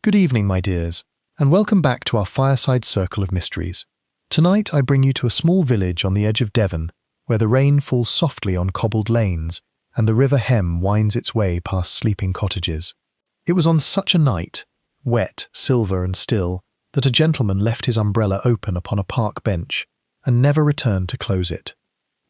Good evening, my dears, and welcome back to our fireside circle of mysteries. Tonight I bring you to a small village on the edge of Devon, where the rain falls softly on cobbled lanes and the river Hem winds its way past sleeping cottages. It was on such a night, wet, silver and still, that a gentleman left his umbrella open upon a park bench and never returned to close it.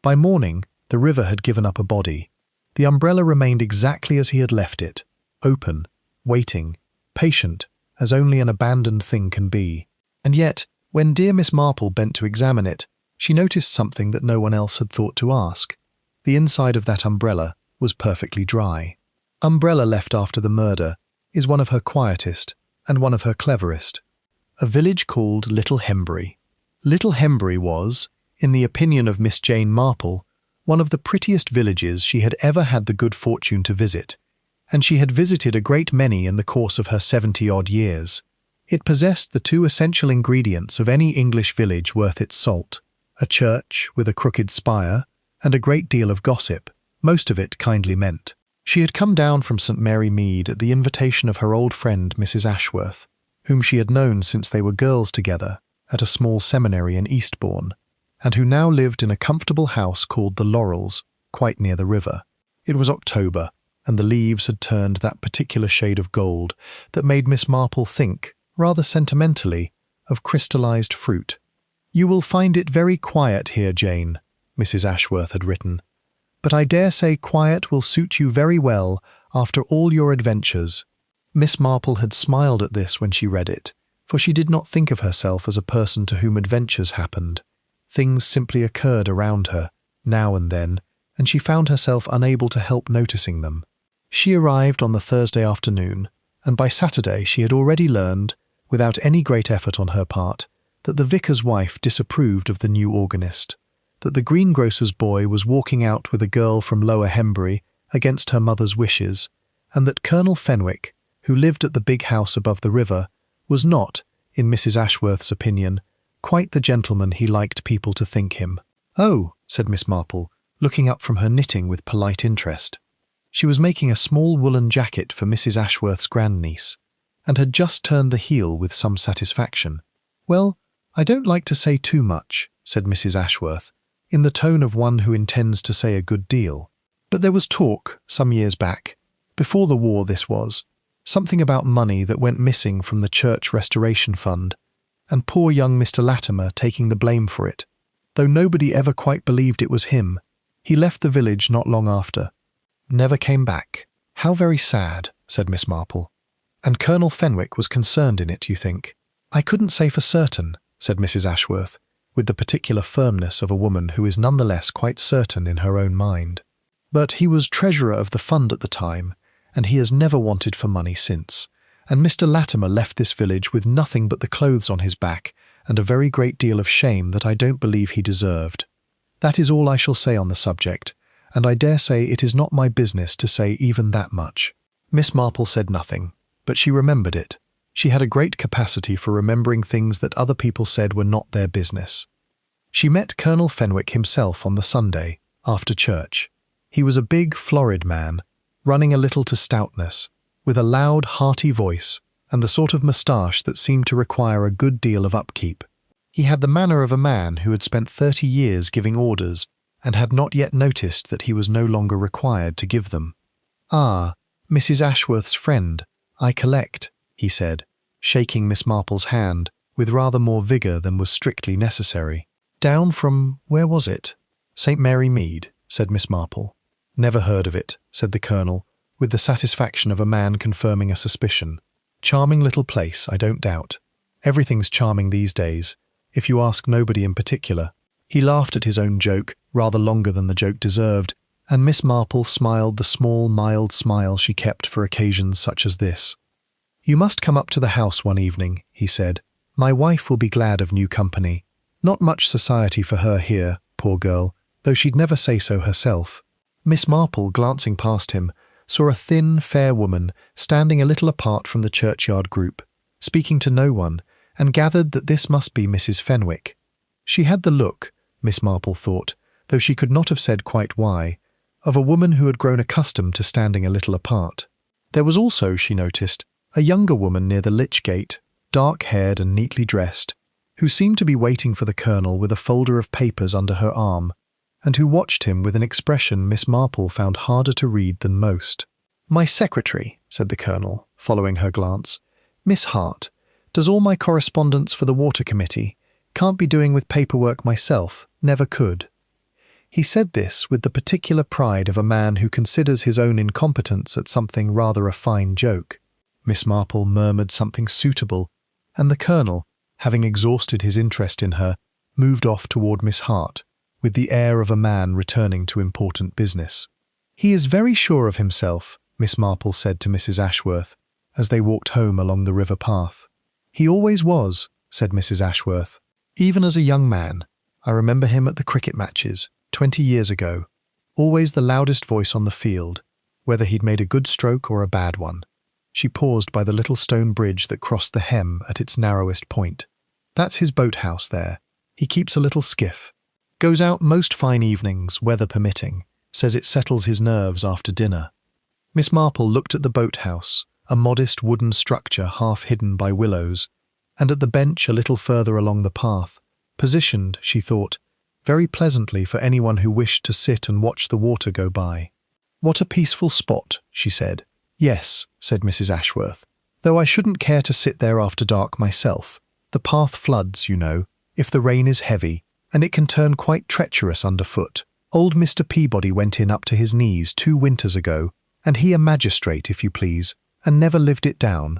By morning, the river had given up a body. The umbrella remained exactly as he had left it, open, waiting, patient, as only an abandoned thing can be. And yet, when dear Miss Marple bent to examine it, she noticed something that no one else had thought to ask. The inside of that umbrella was perfectly dry. Umbrella left after the murder is one of her quietest and one of her cleverest. A village called Little Hembury. Little Hembury was, in the opinion of Miss Jane Marple, one of the prettiest villages she had ever had the good fortune to visit, and she had visited a great many in the course of her 70-odd years. It possessed the two essential ingredients of any English village worth its salt: a church with a crooked spire, and a great deal of gossip, most of it kindly meant. She had come down from St. Mary Mead at the invitation of her old friend Mrs. Ashworth, whom she had known since they were girls together at a small seminary in Eastbourne, and who now lived in a comfortable house called the Laurels, quite near the river. It was October, and the leaves had turned that particular shade of gold that made Miss Marple think, rather sentimentally, of crystallized fruit. "You will find it very quiet here, Jane," Mrs. Ashworth had written, "but I dare say quiet will suit you very well after all your adventures." Miss Marple had smiled at this when she read it, for she did not think of herself as a person to whom adventures happened. Things simply occurred around her, now and then, and she found herself unable to help noticing them. She arrived on the Thursday afternoon, and by Saturday she had already learned, without any great effort on her part, that the vicar's wife disapproved of the new organist, that the greengrocer's boy was walking out with a girl from Lower Hembury against her mother's wishes, and that Colonel Fenwick, who lived at the big house above the river, was not, in Mrs. Ashworth's opinion, quite the gentleman he liked people to think him. "Oh," said Miss Marple, looking up from her knitting with polite interest. She was making a small woolen jacket for Mrs. Ashworth's grandniece, and had just turned the heel with some satisfaction. "Well, I don't like to say too much," said Mrs. Ashworth, in the tone of one who intends to say a good deal. "But there was talk, some years back, before the war this was, something about money that went missing from the Church Restoration Fund, and poor young Mr. Latimer taking the blame for it. Though nobody ever quite believed it was him, he left the village not long after. Never came back." "How very sad," said Miss Marple. "And Colonel Fenwick was concerned in it, you think?" "I couldn't say for certain," said Mrs. Ashworth, with the particular firmness of a woman who is nonetheless quite certain in her own mind. "But he was treasurer of the fund at the time, and he has never wanted for money since, and Mr. Latimer left this village with nothing but the clothes on his back and a very great deal of shame that I don't believe he deserved. That is all I shall say on the subject, and I dare say it is not my business to say even that much." Miss Marple said nothing, but she remembered it. She had a great capacity for remembering things that other people said were not their business. She met Colonel Fenwick himself on the Sunday, after church. He was a big, florid man, running a little to stoutness, with a loud, hearty voice, and the sort of moustache that seemed to require a good deal of upkeep. He had the manner of a man who had spent 30 years giving orders and had not yet noticed that he was no longer required to give them. "Ah, Mrs. Ashworth's friend, I collect," he said, shaking Miss Marple's hand with rather more vigour than was strictly necessary. "Down from, where was it?" "St. Mary Mead," said Miss Marple. "Never heard of it," said the Colonel, with the satisfaction of a man confirming a suspicion. "Charming little place, I don't doubt. Everything's charming these days, if you ask nobody in particular." He laughed at his own joke, rather longer than the joke deserved, and Miss Marple smiled the small, mild smile she kept for occasions such as this. "You must come up to the house one evening," he said. "My wife will be glad of new company. Not much society for her here, poor girl, though she'd never say so herself." Miss Marple, glancing past him, saw a thin, fair woman standing a little apart from the churchyard group, speaking to no one, and gathered that this must be Mrs. Fenwick. She had the look, Miss Marple thought, though she could not have said quite why, of a woman who had grown accustomed to standing a little apart. There was also, she noticed, a younger woman near the lich gate, dark-haired and neatly dressed, who seemed to be waiting for the colonel with a folder of papers under her arm, and who watched him with an expression Miss Marple found harder to read than most. "My secretary," said the colonel, following her glance. "Miss Hart, does all my correspondence for the water committee. Can't be doing with paperwork myself, never could." He said this with the particular pride of a man who considers his own incompetence at something rather a fine joke. Miss Marple murmured something suitable, and the colonel, having exhausted his interest in her, moved off toward Miss Hart, with the air of a man returning to important business. "He is very sure of himself," Miss Marple said to Mrs. Ashworth, as they walked home along the river path. "He always was," said Mrs. Ashworth. "Even as a young man. I remember him at the cricket matches, 20 years ago. Always the loudest voice on the field, whether he'd made a good stroke or a bad one." She paused by the little stone bridge that crossed the Hem at its narrowest point. "That's his boathouse there. He keeps a little skiff. Goes out most fine evenings, weather permitting. Says it settles his nerves after dinner." Miss Marple looked at the boathouse, a modest wooden structure half hidden by willows, and at the bench a little further along the path, positioned, she thought, very pleasantly for anyone who wished to sit and watch the water go by. "What a peaceful spot," she said. "Yes," said Mrs. Ashworth, "though I shouldn't care to sit there after dark myself. The path floods, you know, if the rain is heavy, and it can turn quite treacherous underfoot. Old Mr. Peabody went in up to his knees 2 winters ago, and he a magistrate, if you please, and never lived it down."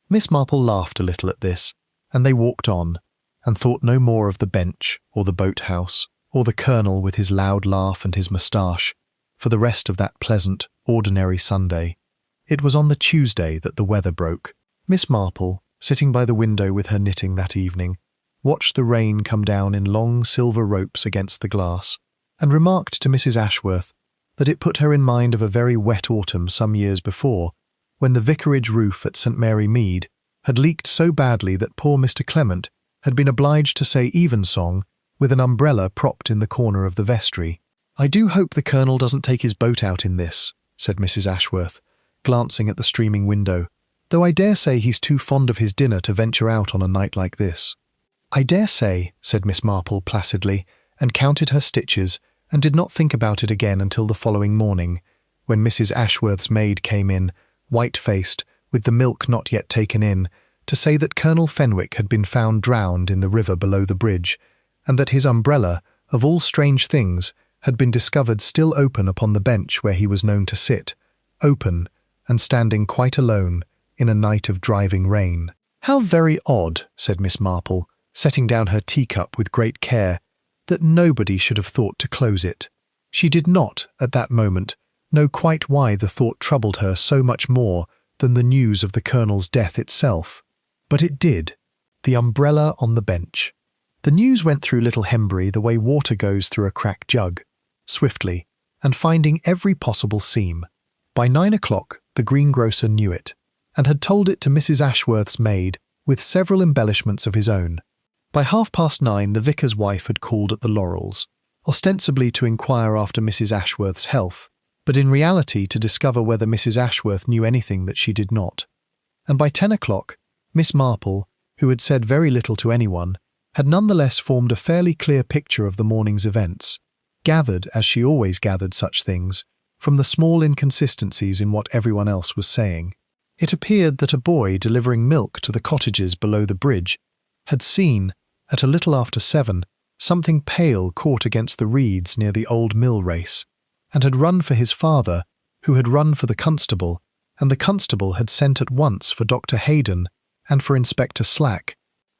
Miss Marple laughed a little at this, and they walked on, and thought no more of the bench, or the boathouse, or the colonel with his loud laugh and his moustache, for the rest of that pleasant, ordinary Sunday. It was on the Tuesday that the weather broke. Miss Marple, sitting by the window with her knitting that evening, watched the rain come down in long silver ropes against the glass, and remarked to Mrs. Ashworth that it put her in mind of a very wet autumn some years before, when the vicarage roof at St. Mary Mead had leaked so badly that poor Mr. Clement had been obliged to say evensong with an umbrella propped in the corner of the vestry. "I do hope the colonel doesn't take his boat out in this," said Mrs. Ashworth, glancing at the streaming window, "though I dare say he's too fond of his dinner to venture out on a night like this." "I dare say," said Miss Marple placidly, and counted her stitches, and did not think about it again until the following morning, when Mrs. Ashworth's maid came in, white-faced, with the milk not yet taken in, to say that Colonel Fenwick had been found drowned in the river below the bridge, and that his umbrella, of all strange things, had been discovered still open upon the bench where he was known to sit, open, and standing quite alone, in a night of driving rain. "How very odd," said Miss Marple, setting down her teacup with great care, "that nobody should have thought to close it." She did not, at that moment, know quite why the thought troubled her so much more than the news of the colonel's death itself. But it did. The umbrella on the bench. The news went through little Hembury the way water goes through a cracked jug, swiftly, and finding every possible seam. By 9 o'clock, the greengrocer knew it, and had told it to Mrs. Ashworth's maid, with several embellishments of his own. By 9:30, the vicar's wife had called at the Laurels, ostensibly to inquire after Mrs. Ashworth's health, but in reality to discover whether Mrs. Ashworth knew anything that she did not. And by 10 o'clock, Miss Marple, who had said very little to anyone, had nonetheless formed a fairly clear picture of the morning's events, gathered, as she always gathered such things, from the small inconsistencies in what everyone else was saying. It appeared that a boy delivering milk to the cottages below the bridge had seen, at a little after 7, something pale caught against the reeds near the old mill race, and had run for his father, who had run for the constable, and the constable had sent at once for Dr. Haydon and for Inspector Slack,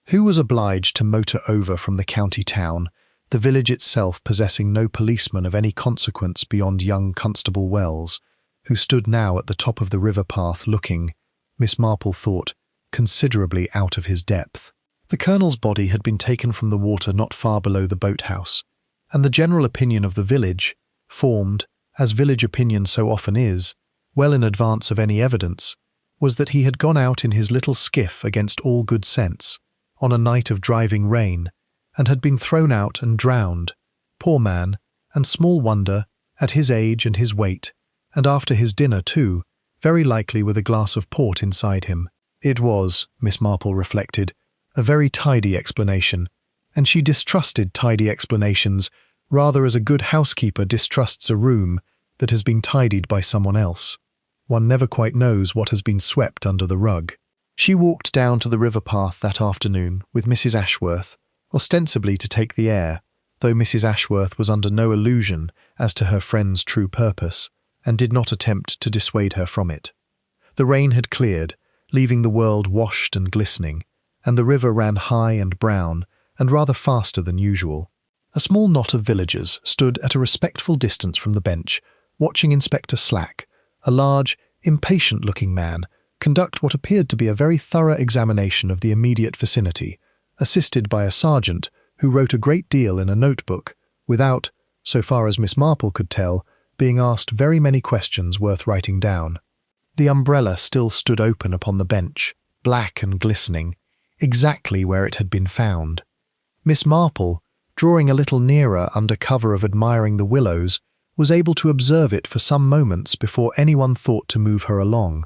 who was obliged to motor over from the county town, the village itself possessing no policeman of any consequence beyond young Constable Wells, who stood now at the top of the river path looking, Miss Marple thought, considerably out of his depth. The colonel's body had been taken from the water not far below the boathouse, and the general opinion of the village, formed, as village opinion so often is, well in advance of any evidence, was that he had gone out in his little skiff against all good sense, on a night of driving rain, and had been thrown out and drowned, poor man, and small wonder, at his age and his weight, and after his dinner too, very likely with a glass of port inside him. It was, Miss Marple reflected, a very tidy explanation, and she distrusted tidy explanations rather as a good housekeeper distrusts a room that has been tidied by someone else. One never quite knows what has been swept under the rug. She walked down to the river path that afternoon with Mrs. Ashworth, ostensibly to take the air, though Mrs. Ashworth was under no illusion as to her friend's true purpose, and did not attempt to dissuade her from it. The rain had cleared, leaving the world washed and glistening, and the river ran high and brown, and rather faster than usual. A small knot of villagers stood at a respectful distance from the bench, watching Inspector Slack, a large, impatient-looking man, conduct what appeared to be a very thorough examination of the immediate vicinity, assisted by a sergeant who wrote a great deal in a notebook, without, so far as Miss Marple could tell, being asked very many questions worth writing down. The umbrella still stood open upon the bench, black and glistening, exactly where it had been found. Miss Marple, drawing a little nearer under cover of admiring the willows, was able to observe it for some moments before anyone thought to move her along.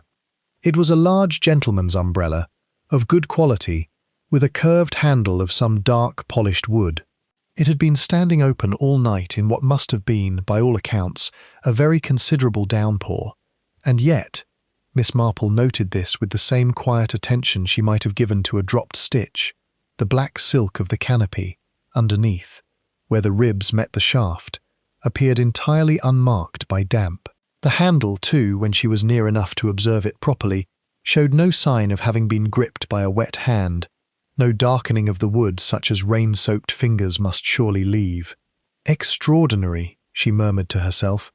It was a large gentleman's umbrella, of good quality, with a curved handle of some dark, polished wood. It had been standing open all night in what must have been, by all accounts, a very considerable downpour, and yet Miss Marple noted this with the same quiet attention she might have given to a dropped stitch. The black silk of the canopy, underneath, where the ribs met the shaft, appeared entirely unmarked by damp. The handle, too, when she was near enough to observe it properly, showed no sign of having been gripped by a wet hand, no darkening of the wood such as rain-soaked fingers must surely leave. Extraordinary, she murmured to herself,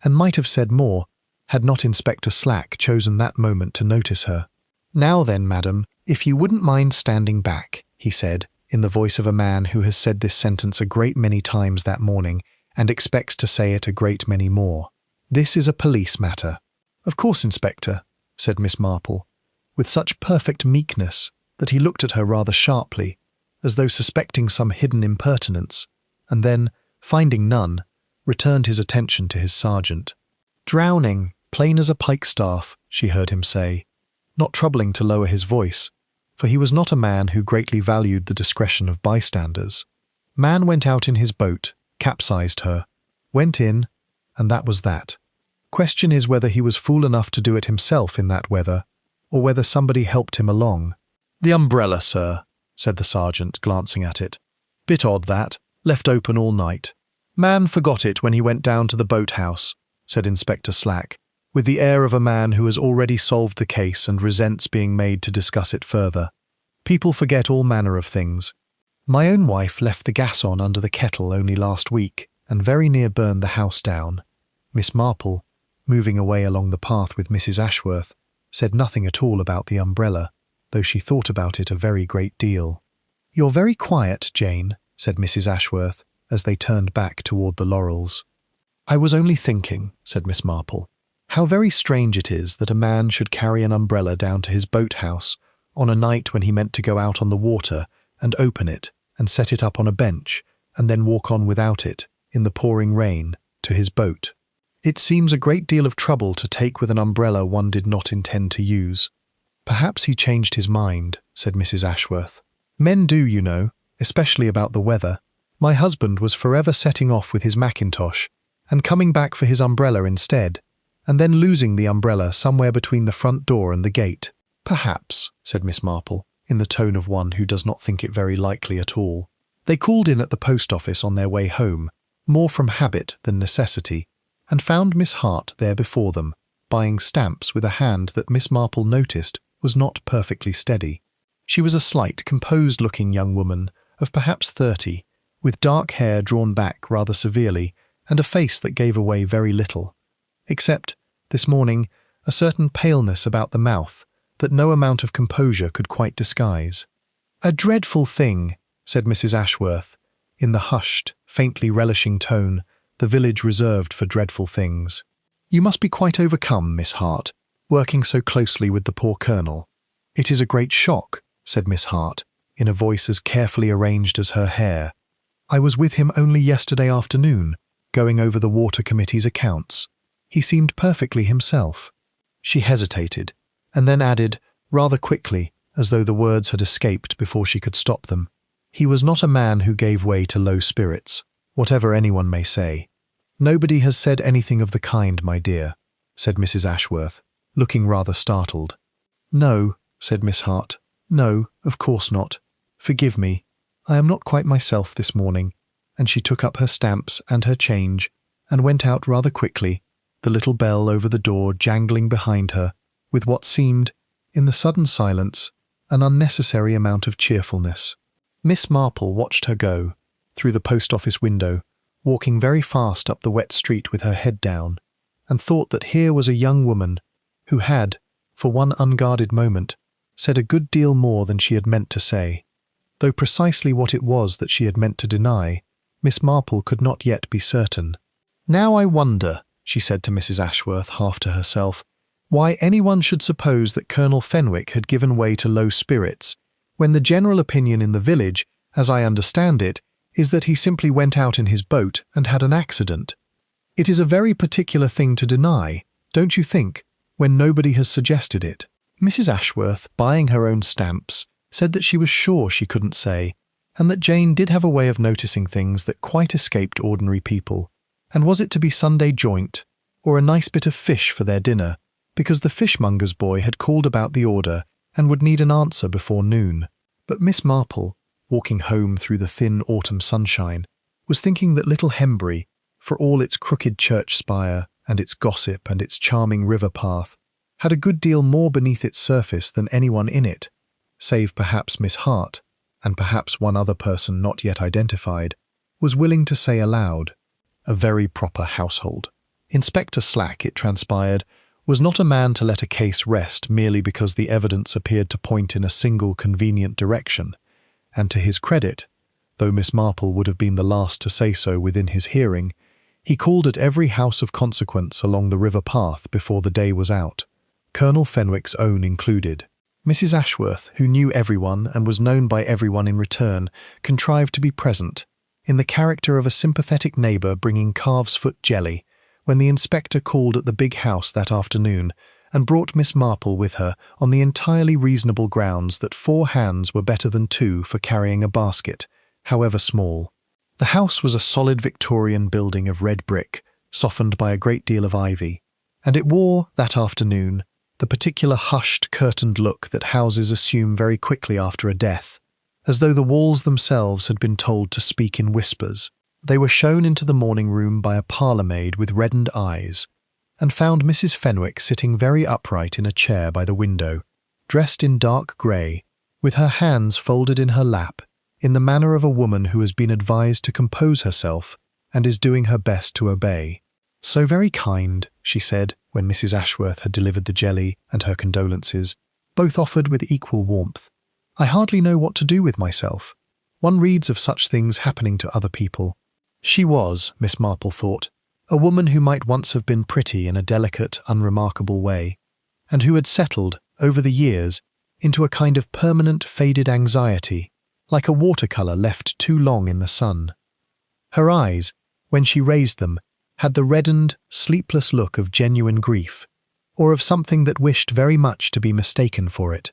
and might have said more, had not Inspector Slack chosen that moment to notice her. "Now then, madam, if you wouldn't mind standing back," he said, in the voice of a man who has said this sentence a great many times that morning and expects to say it a great many more. "This is a police matter." "Of course, Inspector," said Miss Marple, with such perfect meekness that he looked at her rather sharply, as though suspecting some hidden impertinence, and then, finding none, returned his attention to his sergeant. "Drowning, plain as a pikestaff," she heard him say, not troubling to lower his voice, for he was not a man who greatly valued the discretion of bystanders. "Man went out in his boat, capsized her, went in, and that was that. Question is whether he was fool enough to do it himself in that weather, or whether somebody helped him along." "The umbrella, sir," said the sergeant, glancing at it. "Bit odd that, left open all night." "Man forgot it when he went down to the boathouse," said Inspector Slack, with the air of a man who has already solved the case and resents being made to discuss it further. "People forget all manner of things. My own wife left the gas on under the kettle only last week, and very near burned the house down." Miss Marple, moving away along the path with Mrs. Ashworth, said nothing at all about the umbrella, though she thought about it a very great deal. "You're very quiet, Jane," said Mrs. Ashworth, as they turned back toward the laurels. "I was only thinking," said Miss Marple, "how very strange it is that a man should carry an umbrella down to his boathouse on a night when he meant to go out on the water and open it and set it up on a bench and then walk on without it, in the pouring rain, to his boat. It seems a great deal of trouble to take with an umbrella one did not intend to use." "Perhaps he changed his mind," said Mrs. Ashworth. "Men do, you know, especially about the weather. My husband was forever setting off with his mackintosh and coming back for his umbrella instead, and then losing the umbrella somewhere between the front door and the gate." "Perhaps," said Miss Marple, in the tone of one who does not think it very likely at all. They called in at the post office on their way home, more from habit than necessity, and found Miss Hart there before them, buying stamps with a hand that Miss Marple noticed was not perfectly steady. She was a slight, composed-looking young woman of perhaps 30, with dark hair drawn back rather severely and a face that gave away very little, except, this morning, a certain paleness about the mouth that no amount of composure could quite disguise. "A dreadful thing," said Mrs. Ashworth, in the hushed, faintly relishing tone the village reserved for dreadful things. "You must be quite overcome, Miss Hart, working so closely with the poor colonel." "It is a great shock," said Miss Hart, in a voice as carefully arranged as her hair. "I was with him only yesterday afternoon, going over the Water Committee's accounts. He seemed perfectly himself." She hesitated, and then added, rather quickly, as though the words had escaped before she could stop them. "He was not a man who gave way to low spirits, whatever anyone may say." "Nobody has said anything of the kind, my dear," said Mrs. Ashworth, looking rather startled. "No," said Miss Hart. "No, of course not. Forgive me. I am not quite myself this morning." And she took up her stamps and her change and went out rather quickly, the little bell over the door jangling behind her, with what seemed, in the sudden silence, an unnecessary amount of cheerfulness. Miss Marple watched her go, through the post office window, walking very fast up the wet street with her head down, and thought that here was a young woman who had, for one unguarded moment, said a good deal more than she had meant to say. Though precisely what it was that she had meant to deny, Miss Marple could not yet be certain. "Now I wonder," she said to Mrs. Ashworth, half to herself, "why anyone should suppose that Colonel Fenwick had given way to low spirits, when the general opinion in the village, as I understand it, is that he simply went out in his boat and had an accident. It is a very particular thing to deny, don't you think, when nobody has suggested it?" Mrs. Ashworth, buying her own stamps, said that she was sure she couldn't say, and that Jane did have a way of noticing things that quite escaped ordinary people. And was it to be Sunday joint, or a nice bit of fish for their dinner, because the fishmonger's boy had called about the order and would need an answer before noon? But Miss Marple, walking home through the thin autumn sunshine, was thinking that little Hembury, for all its crooked church spire and its gossip and its charming river path, had a good deal more beneath its surface than anyone in it, save perhaps Miss Hart, and perhaps one other person not yet identified, was willing to say aloud. A very proper household. Inspector Slack, it transpired, was not a man to let a case rest merely because the evidence appeared to point in a single convenient direction, and to his credit, though Miss Marple would have been the last to say so within his hearing, he called at every house of consequence along the river path before the day was out, Colonel Fenwick's own included. Mrs. Ashworth, who knew everyone and was known by everyone in return, contrived to be present, in the character of a sympathetic neighbour bringing calves' foot jelly, when the inspector called at the big house that afternoon and brought Miss Marple with her on the entirely reasonable grounds that 4 hands were better than 2 for carrying a basket, however small. The house was a solid Victorian building of red brick, softened by a great deal of ivy, and it wore, that afternoon, the particular hushed, curtained look that houses assume very quickly after a death, as though the walls themselves had been told to speak in whispers. They were shown into the morning room by a parlour-maid with reddened eyes, and found Mrs. Fenwick sitting very upright in a chair by the window, dressed in dark grey, with her hands folded in her lap, in the manner of a woman who has been advised to compose herself and is doing her best to obey. "So very kind," she said, when Mrs. Ashworth had delivered the jelly and her condolences, both offered with equal warmth. "I hardly know what to do with myself. One reads of such things happening to other people." She was, Miss Marple thought, a woman who might once have been pretty in a delicate, unremarkable way, and who had settled, over the years, into a kind of permanent faded anxiety, like a watercolour left too long in the sun. Her eyes, when she raised them, had the reddened, sleepless look of genuine grief, or of something that wished very much to be mistaken for it.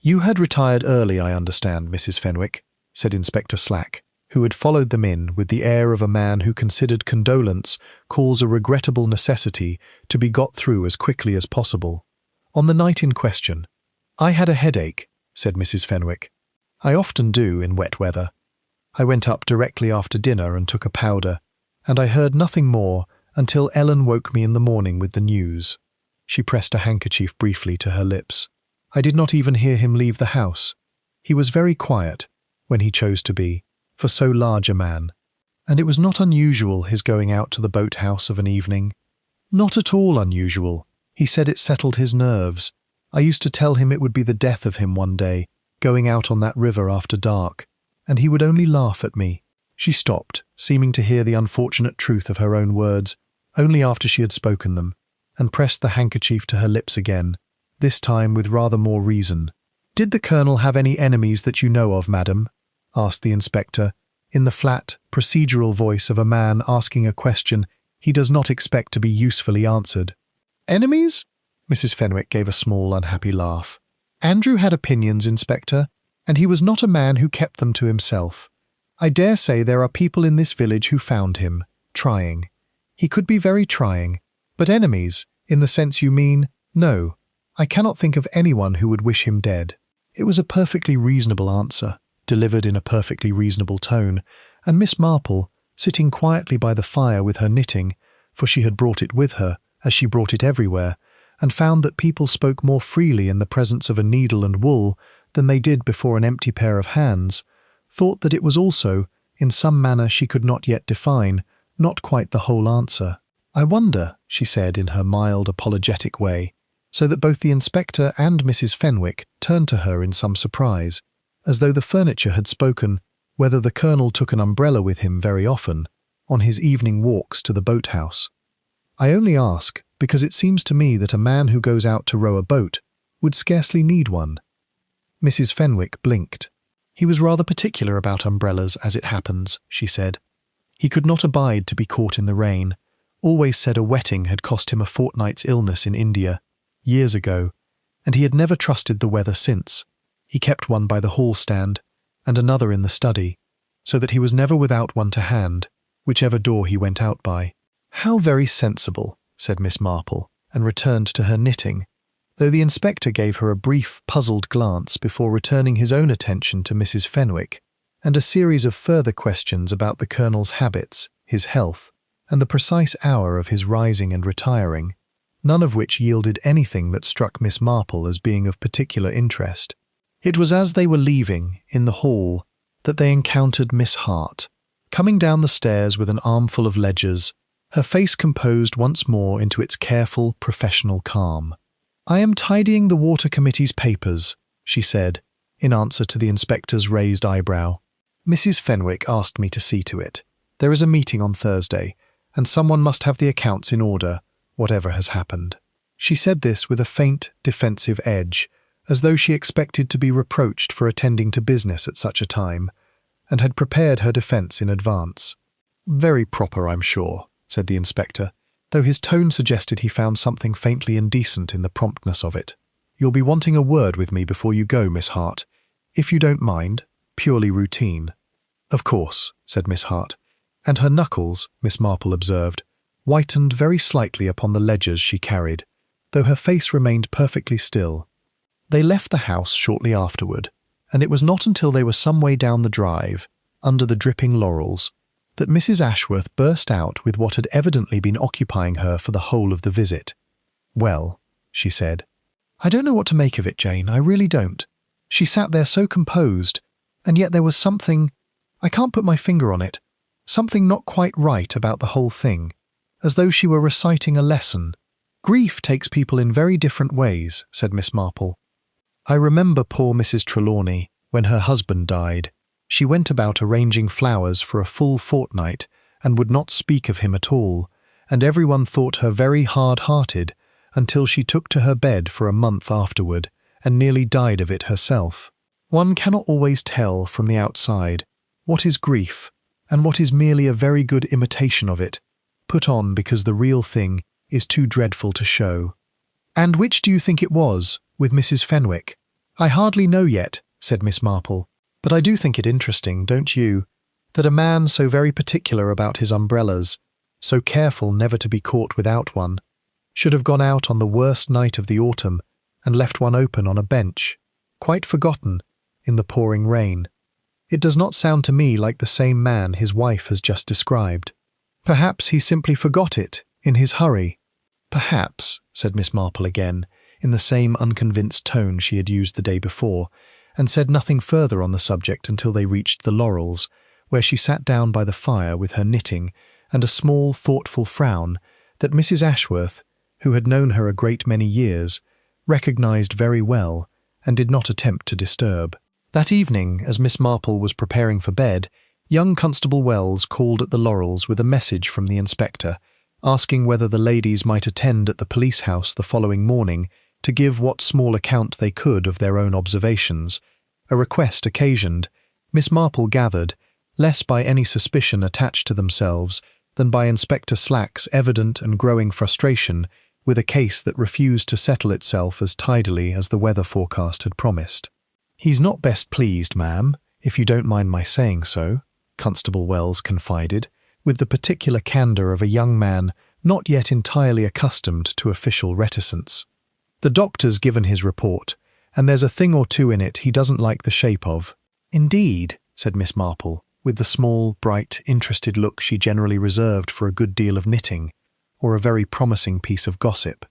"You had retired early, I understand, Mrs. Fenwick," said Inspector Slack, who had followed them in with the air of a man who considered condolence calls a regrettable necessity to be got through as quickly as possible. "On the night in question." "I had a headache," said Mrs. Fenwick. "I often do in wet weather. I went up directly after dinner and took a powder, and I heard nothing more until Ellen woke me in the morning with the news." She pressed a handkerchief briefly to her lips. "I did not even hear him leave the house. He was very quiet, when he chose to be, for so large a man. And it was not unusual, his going out to the boat-house of an evening. Not at all unusual. He said it settled his nerves. I used to tell him it would be the death of him one day, going out on that river after dark, and he would only laugh at me." She stopped, seeming to hear the unfortunate truth of her own words, only after she had spoken them, and pressed the handkerchief to her lips again, this time with rather more reason. "Did the Colonel have any enemies that you know of, madam?" asked the inspector, in the flat, procedural voice of a man asking a question he does not expect to be usefully answered. "Enemies?" Mrs. Fenwick gave a small, unhappy laugh. Andrew had opinions, Inspector, and he was not a man who kept them to himself. I dare say there are people in this village who found him, trying. He could be very trying, but enemies, in the sense you mean, no. I cannot think of anyone who would wish him dead. It was a perfectly reasonable answer, delivered in a perfectly reasonable tone, and Miss Marple, sitting quietly by the fire with her knitting, for she had brought it with her, as she brought it everywhere, and found that people spoke more freely in the presence of a needle and wool than they did before an empty pair of hands, thought that it was also, in some manner she could not yet define, not quite the whole answer. "I wonder," she said in her mild, apologetic way, so that both the inspector and Mrs. Fenwick turned to her in some surprise, as though the furniture had spoken, whether the colonel took an umbrella with him very often, on his evening walks to the boat-house. "I only ask, because it seems to me that a man who goes out to row a boat would scarcely need one." Mrs. Fenwick blinked. "He was rather particular about umbrellas, as it happens," she said. "He could not abide to be caught in the rain, always said a wetting had cost him a fortnight's illness in India, years ago, and he had never trusted the weather since. He kept one by the hall-stand, and another in the study, so that he was never without one to hand, whichever door he went out by." "How very sensible," said Miss Marple, and returned to her knitting, though the inspector gave her a brief, puzzled glance before returning his own attention to Mrs. Fenwick, and a series of further questions about the colonel's habits, his health, and the precise hour of his rising and retiring, none of which yielded anything that struck Miss Marple as being of particular interest. It was as they were leaving, in the hall, that they encountered Miss Hart, coming down the stairs with an armful of ledgers, her face composed once more into its careful, professional calm. "I am tidying the Water Committee's papers," she said, in answer to the inspector's raised eyebrow. "Mrs. Fenwick asked me to see to it. There is a meeting on Thursday, and someone must have the accounts in order, whatever has happened." She said this with a faint, defensive edge, as though she expected to be reproached for attending to business at such a time, and had prepared her defence in advance. "Very proper, I'm sure," said the inspector, though his tone suggested he found something faintly indecent in the promptness of it. "You'll be wanting a word with me before you go, Miss Hart, if you don't mind, purely routine." "Of course," said Miss Hart, and her knuckles, Miss Marple observed, whitened very slightly upon the ledgers she carried, though her face remained perfectly still. They left the house shortly afterward, and it was not until they were some way down the drive, under the dripping laurels, that Mrs. Ashworth burst out with what had evidently been occupying her for the whole of the visit. "Well," she said, "I don't know what to make of it, Jane, I really don't. She sat there so composed, and yet there was something, I can't put my finger on it, something not quite right about the whole thing, as though she were reciting a lesson." "Grief takes people in very different ways," said Miss Marple. "I remember poor Mrs. Trelawney, when her husband died. She went about arranging flowers for a full fortnight and would not speak of him at all, and everyone thought her very hard-hearted until she took to her bed for a month afterward and nearly died of it herself. One cannot always tell from the outside what is grief and what is merely a very good imitation of it, put on because the real thing is too dreadful to show." "And which do you think it was, with Mrs. Fenwick?" "I hardly know yet," said Miss Marple, "but I do think it interesting, don't you, that a man so very particular about his umbrellas, so careful never to be caught without one, should have gone out on the worst night of the autumn and left one open on a bench, quite forgotten, in the pouring rain. It does not sound to me like the same man his wife has just described. Perhaps he simply forgot it, in his hurry." "Perhaps," said Miss Marple again, in the same unconvinced tone she had used the day before, and said nothing further on the subject until they reached the laurels, where she sat down by the fire with her knitting and a small, thoughtful frown that Mrs. Ashworth, who had known her a great many years, recognised very well and did not attempt to disturb. That evening, as Miss Marple was preparing for bed, young Constable Wells called at the Laurels with a message from the inspector, asking whether the ladies might attend at the police house the following morning to give what small account they could of their own observations, a request occasioned, Miss Marple gathered, less by any suspicion attached to themselves than by Inspector Slack's evident and growing frustration with a case that refused to settle itself as tidily as the weather forecast had promised. "He's not best pleased, ma'am, if you don't mind my saying so," Constable Wells confided, with the particular candour of a young man not yet entirely accustomed to official reticence. "The doctor's given his report, and there's a thing or two in it he doesn't like the shape of." "Indeed," said Miss Marple, with the small, bright, interested look she generally reserved for a good deal of knitting, or a very promising piece of gossip.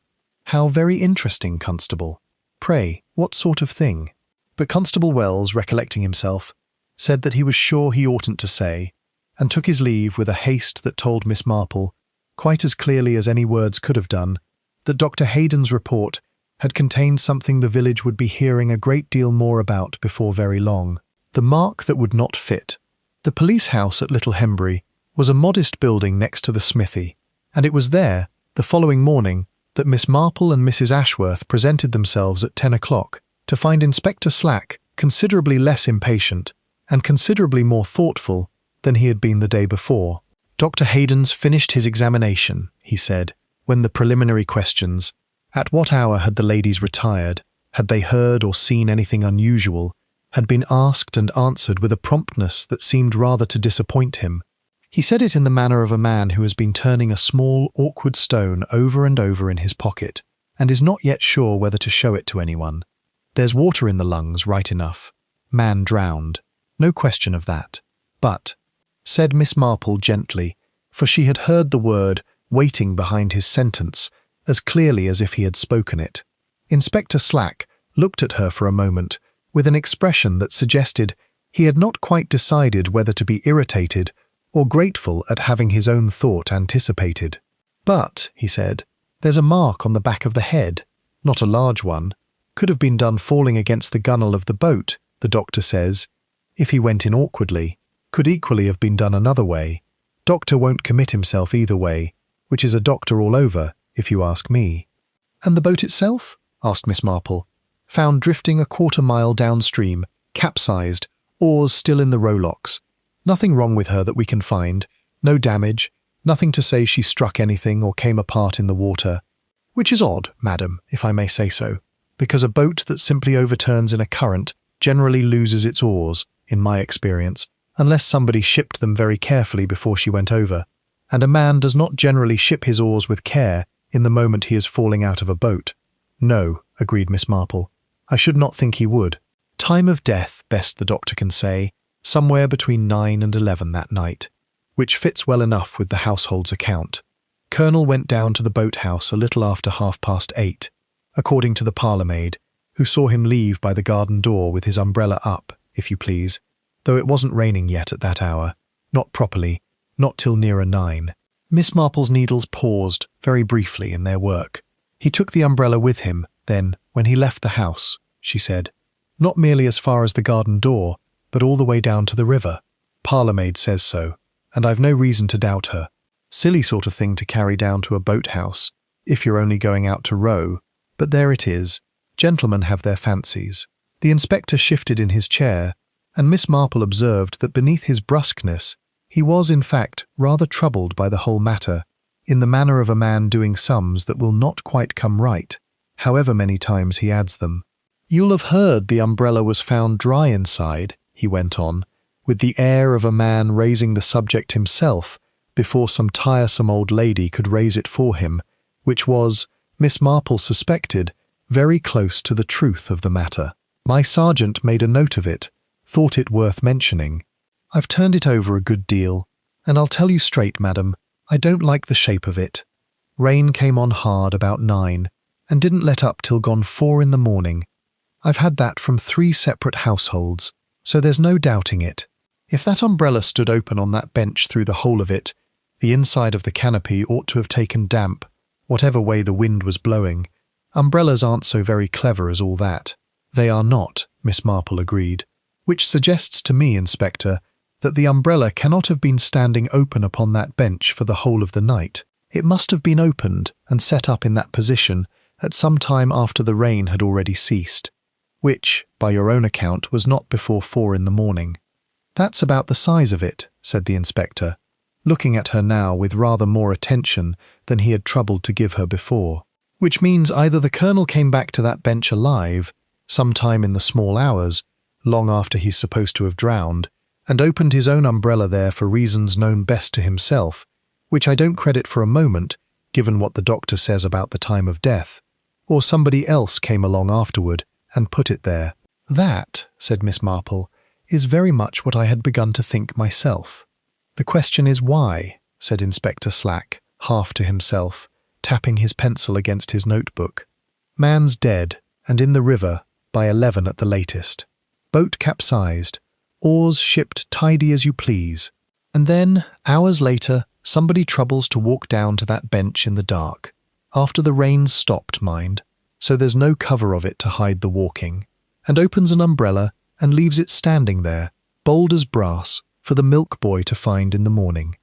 "How very interesting, Constable. Pray, what sort of thing?" But Constable Wells, recollecting himself, said that he was sure he oughtn't to say, and took his leave with a haste that told Miss Marple, quite as clearly as any words could have done, that Dr. Haydon's report had contained something the village would be hearing a great deal more about before very long. The mark that would not fit. The police house at Little Hembury was a modest building next to the smithy, and it was there, the following morning, that Miss Marple and Mrs. Ashworth presented themselves at 10 o'clock to find Inspector Slack considerably less impatient and considerably more thoughtful than he had been the day before. "Dr. Haydon's finished his examination," he said, when the preliminary questions, at what hour had the ladies retired, had they heard or seen anything unusual, had been asked and answered with a promptness that seemed rather to disappoint him. He said it in the manner of a man who has been turning a small, awkward stone over and over in his pocket, and is not yet sure whether to show it to anyone. "There's water in the lungs, right enough. Man drowned. No question of that. But," said Miss Marple gently, for she had heard the word waiting behind his sentence as clearly as if he had spoken it. Inspector Slack looked at her for a moment with an expression that suggested he had not quite decided whether to be irritated or grateful at having his own thought anticipated. "But," he said, "there's a mark on the back of the head, not a large one. Could have been done falling against the gunwale of the boat, the doctor says. If he went in awkwardly, could equally have been done another way. Doctor won't commit himself either way, which is a doctor all over, if you ask me." "And the boat itself?" asked Miss Marple. "Found drifting a quarter-mile downstream, capsized, oars still in the rowlocks. Nothing wrong with her that we can find, no damage, nothing to say she struck anything or came apart in the water. Which is odd, madam, if I may say so, because a boat that simply overturns in a current generally loses its oars, in my experience, unless somebody shipped them very carefully before she went over, and a man does not generally ship his oars with care in the moment he is falling out of a boat." "No," agreed Miss Marple. "I should not think he would. Time of death, best the doctor can say, somewhere between 9 and 11 that night, which fits well enough with the household's account. Colonel went down to the boathouse a little after 8:30, according to the parlour-maid, who saw him leave by the garden door with his umbrella up, if you please, though it wasn't raining yet at that hour, not properly, not till nearer 9. Miss Marple's needles paused very briefly in their work. "He took the umbrella with him, then, when he left the house," she said. "Not merely as far as the garden door, but all the way down to the river. Parlour-maid says so, and I've no reason to doubt her. Silly sort of thing to carry down to a boathouse, if you're only going out to row, but there it is. Gentlemen have their fancies." The inspector shifted in his chair, and Miss Marple observed that beneath his brusqueness he was, in fact, rather troubled by the whole matter, in the manner of a man doing sums that will not quite come right, however many times he adds them. "You'll have heard the umbrella was found dry inside," he went on, with the air of a man raising the subject himself before some tiresome old lady could raise it for him, which was, Miss Marple suspected, very close to the truth of the matter. "My sergeant made a note of it, thought it worth mentioning. I've turned it over a good deal, and I'll tell you straight, madam, I don't like the shape of it. Rain came on hard about 9, and didn't let up till gone 4 in the morning. I've had that from 3 separate households, so there's no doubting it. If that umbrella stood open on that bench through the whole of it, the inside of the canopy ought to have taken damp, whatever way the wind was blowing. Umbrellas aren't so very clever as all that." "They are not," Miss Marple agreed, "which suggests to me, Inspector, that the umbrella cannot have been standing open upon that bench for the whole of the night. It must have been opened and set up in that position at some time after the rain had already ceased, which, by your own account, was not before 4 in the morning." "That's about the size of it," said the inspector, looking at her now with rather more attention than he had troubled to give her before. Which means either the Colonel came back to that bench alive, sometime in the small hours, long after he's supposed to have drowned, and opened his own umbrella there for reasons known best to himself, which I don't credit for a moment, given what the doctor says about the time of death, or somebody else came along afterward and put it there. That, said Miss Marple, is very much what I had begun to think myself. The question is why, said Inspector Slack, half to himself, tapping his pencil against his notebook. Man's dead, and in the river, by 11 at the latest. Boat capsized, oars shipped tidy as you please. And then, hours later, somebody troubles to walk down to that bench in the dark. After the rain's stopped, mind, so there's no cover of it to hide the walking, and opens an umbrella and leaves it standing there, bold as brass, for the milk boy to find in the morning.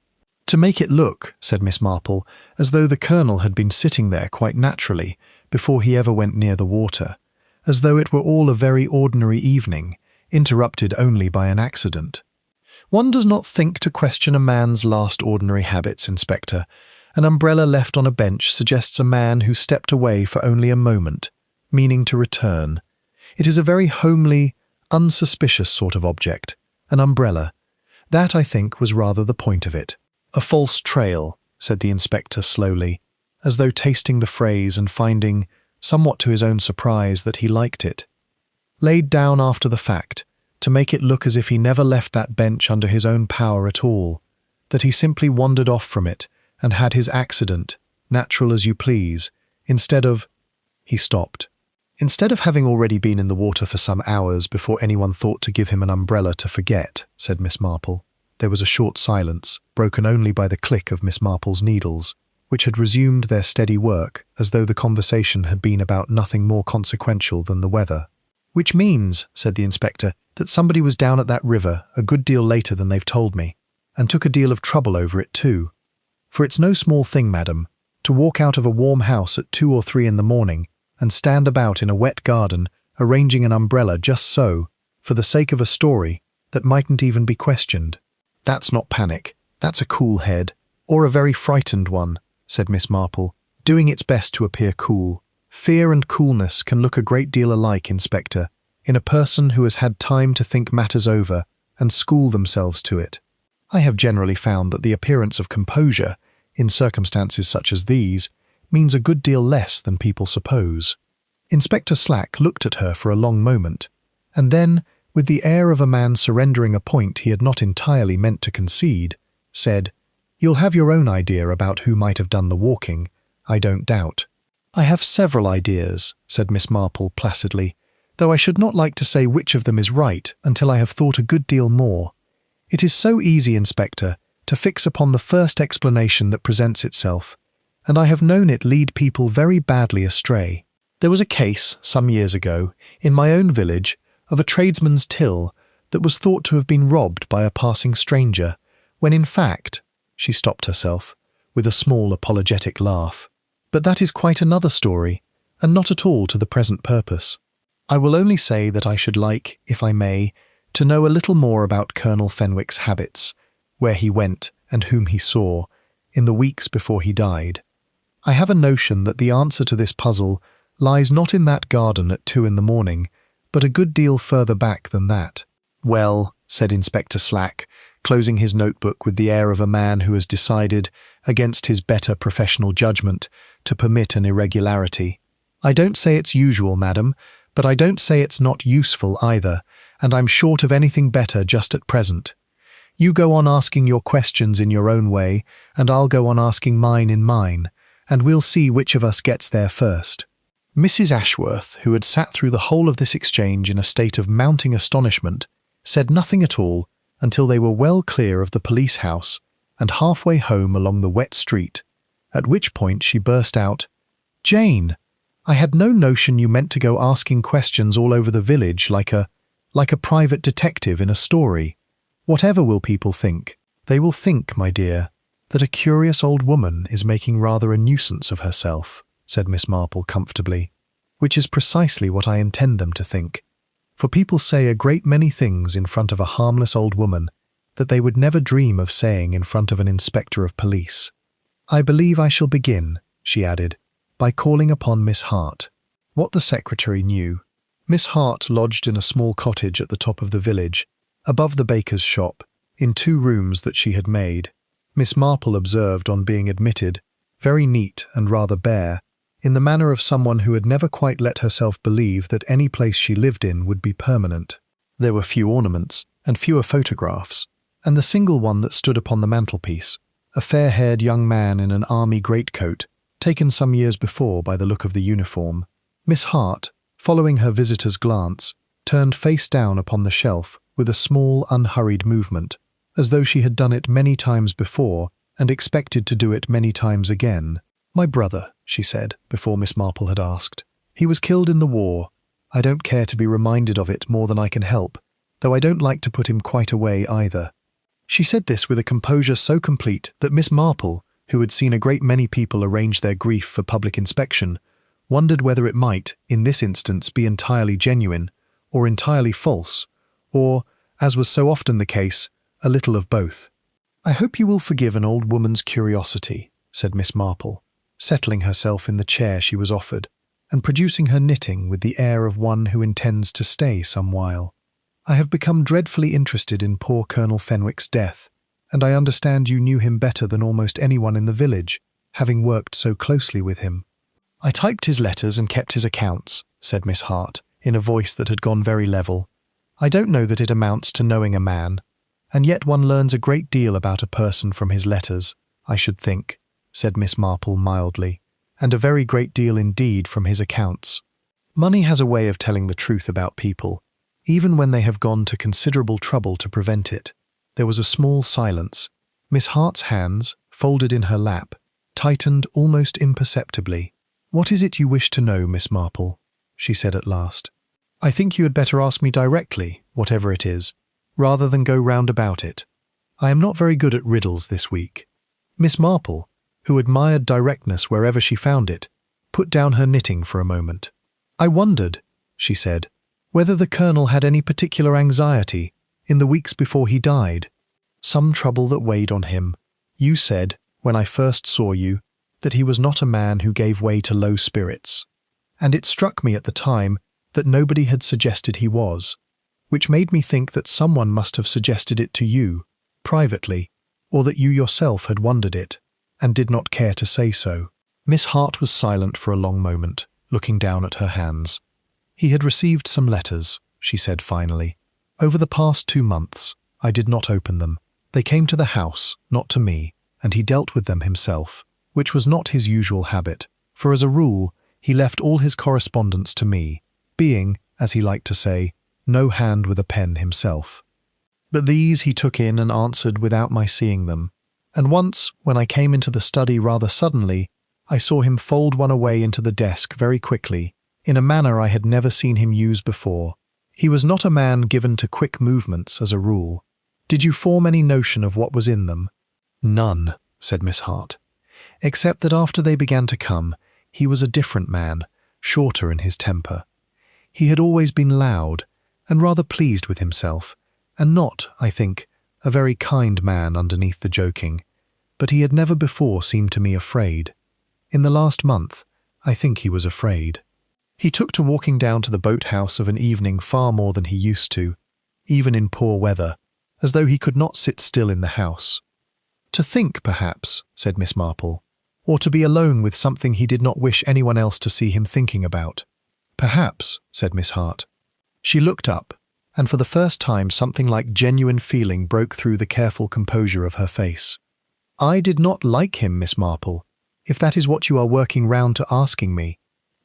To make it look, said Miss Marple, as though the Colonel had been sitting there quite naturally before he ever went near the water, as though it were all a very ordinary evening, interrupted only by an accident. One does not think to question a man's last ordinary habits, Inspector. An umbrella left on a bench suggests a man who stepped away for only a moment, meaning to return. It is a very homely, unsuspicious sort of object, an umbrella. That, I think, was rather the point of it. A false trail, said the inspector slowly, as though tasting the phrase and finding, somewhat to his own surprise, that he liked it. Laid down after the fact, to make it look as if he never left that bench under his own power at all, that he simply wandered off from it and had his accident, natural as you please, instead of— He stopped. Instead of having already been in the water for some hours before anyone thought to give him an umbrella to forget, said Miss Marple. There was a short silence, broken only by the click of Miss Marple's needles, which had resumed their steady work, as though the conversation had been about nothing more consequential than the weather. Which means, said the inspector, that somebody was down at that river a good deal later than they've told me, and took a deal of trouble over it too. For it's no small thing, madam, to walk out of a warm house at 2 or 3 in the morning and stand about in a wet garden arranging an umbrella just so, for the sake of a story that mightn't even be questioned. That's not panic, that's a cool head, or a very frightened one, said Miss Marple, doing its best to appear cool. Fear and coolness can look a great deal alike, Inspector, in a person who has had time to think matters over and school themselves to it. I have generally found that the appearance of composure, in circumstances such as these, means a good deal less than people suppose. Inspector Slack looked at her for a long moment, and then, with the air of a man surrendering a point he had not entirely meant to concede, said, "You'll have your own idea about who might have done the walking, I don't doubt." "I have several ideas," said Miss Marple placidly, "though I should not like to say which of them is right until I have thought a good deal more. It is so easy, Inspector, to fix upon the first explanation that presents itself, and I have known it lead people very badly astray. There was a case, some years ago, in my own village, of a tradesman's till that was thought to have been robbed by a passing stranger, when in fact—" She stopped herself, with a small apologetic laugh. "But that is quite another story, and not at all to the present purpose. I will only say that I should like, if I may, to know a little more about Colonel Fenwick's habits, where he went and whom he saw, in the weeks before he died. I have a notion that the answer to this puzzle lies not in that garden at 2 in the morning, but a good deal further back than that." "Well," said Inspector Slack, closing his notebook with the air of a man who has decided, against his better professional judgment, to permit an irregularity. "I don't say it's usual, madam, but I don't say it's not useful either, and I'm short of anything better just at present. You go on asking your questions in your own way, and I'll go on asking mine in mine, and we'll see which of us gets there first." Mrs. Ashworth, who had sat through the whole of this exchange in a state of mounting astonishment, said nothing at all until they were well clear of the police house and halfway home along the wet street, at which point she burst out, "Jane, I had no notion you meant to go asking questions all over the village like a private detective in a story. Whatever will people think?" "They will think, my dear, that a curious old woman is making rather a nuisance of herself," said Miss Marple comfortably, "which is precisely what I intend them to think. For people say a great many things in front of a harmless old woman that they would never dream of saying in front of an inspector of police. I believe I shall begin," she added, by calling upon Miss Hart. What the secretary knew. Miss Hart lodged in a small cottage at the top of the village, above the baker's shop, in 2 rooms that she had made. Miss Marple observed on being admitted, very neat and rather bare, in the manner of someone who had never quite let herself believe that any place she lived in would be permanent. There were few ornaments and fewer photographs, and the single one that stood upon the mantelpiece, a fair-haired young man in an army greatcoat, taken some years before by the look of the uniform. Miss Hart, following her visitor's glance, turned face down upon the shelf with a small, unhurried movement, as though she had done it many times before and expected to do it many times again. "My brother," she said, before Miss Marple had asked. "He was killed in the war. I don't care to be reminded of it more than I can help, though I don't like to put him quite away either." She said this with a composure so complete that Miss Marple, who had seen a great many people arrange their grief for public inspection, wondered whether it might, in this instance, be entirely genuine, or entirely false, or, as was so often the case, a little of both. "I hope you will forgive an old woman's curiosity," said Miss Marple, settling herself in the chair she was offered, and producing her knitting with the air of one who intends to stay some while. "I have become dreadfully interested in poor Colonel Fenwick's death, and I understand you knew him better than almost anyone in the village, having worked so closely with him." "I typed his letters and kept his accounts," said Miss Hart, in a voice that had gone very level. "I don't know that it amounts to knowing a man, and yet one learns a great deal about a person from his letters, I should think," said Miss Marple mildly, "and a very great deal indeed from his accounts. Money has a way of telling the truth about people, even when they have gone to considerable trouble to prevent it." There was a small silence. Miss Hart's hands, folded in her lap, tightened almost imperceptibly. "What is it you wish to know, Miss Marple?" she said at last. "I think you had better ask me directly, whatever it is, rather than go round about it. I am not very good at riddles this week." Miss Marple, who admired directness wherever she found it, put down her knitting for a moment. "I wondered," she said, "whether the Colonel had any particular anxiety in the weeks before he died. Some trouble that weighed on him. You said, when I first saw you, that he was not a man who gave way to low spirits. And it struck me at the time that nobody had suggested he was, which made me think that someone must have suggested it to you, privately, or that you yourself had wondered it, and did not care to say so." Miss Hart was silent for a long moment, looking down at her hands. "He had received some letters," she said finally. "Over the past 2 months, I did not open them. They came to the house, not to me, and he dealt with them himself, which was not his usual habit, for as a rule, he left all his correspondence to me, being, as he liked to say, no hand with a pen himself. But these he took in and answered without my seeing them, and once, when I came into the study rather suddenly, I saw him fold one away into the desk very quickly, in a manner I had never seen him use before. He was not a man given to quick movements as a rule. Did you form any notion of what was in them?" "None," said Miss Hart, "except that after they began to come, he was a different man, shorter in his temper. He had always been loud, and rather pleased with himself, and not, I think, a very kind man underneath the joking, but he had never before seemed to me afraid. In the last month, I think he was afraid. He took to walking down to the boat-house of an evening far more than he used to, even in poor weather, as though he could not sit still in the house. To think, perhaps, said Miss Marple, or to be alone with something he did not wish anyone else to see him thinking about. Perhaps, said Miss Hart. She looked up, and for the first time something like genuine feeling broke through the careful composure of her face. "I did not like him, Miss Marple, if that is what you are working round to asking me.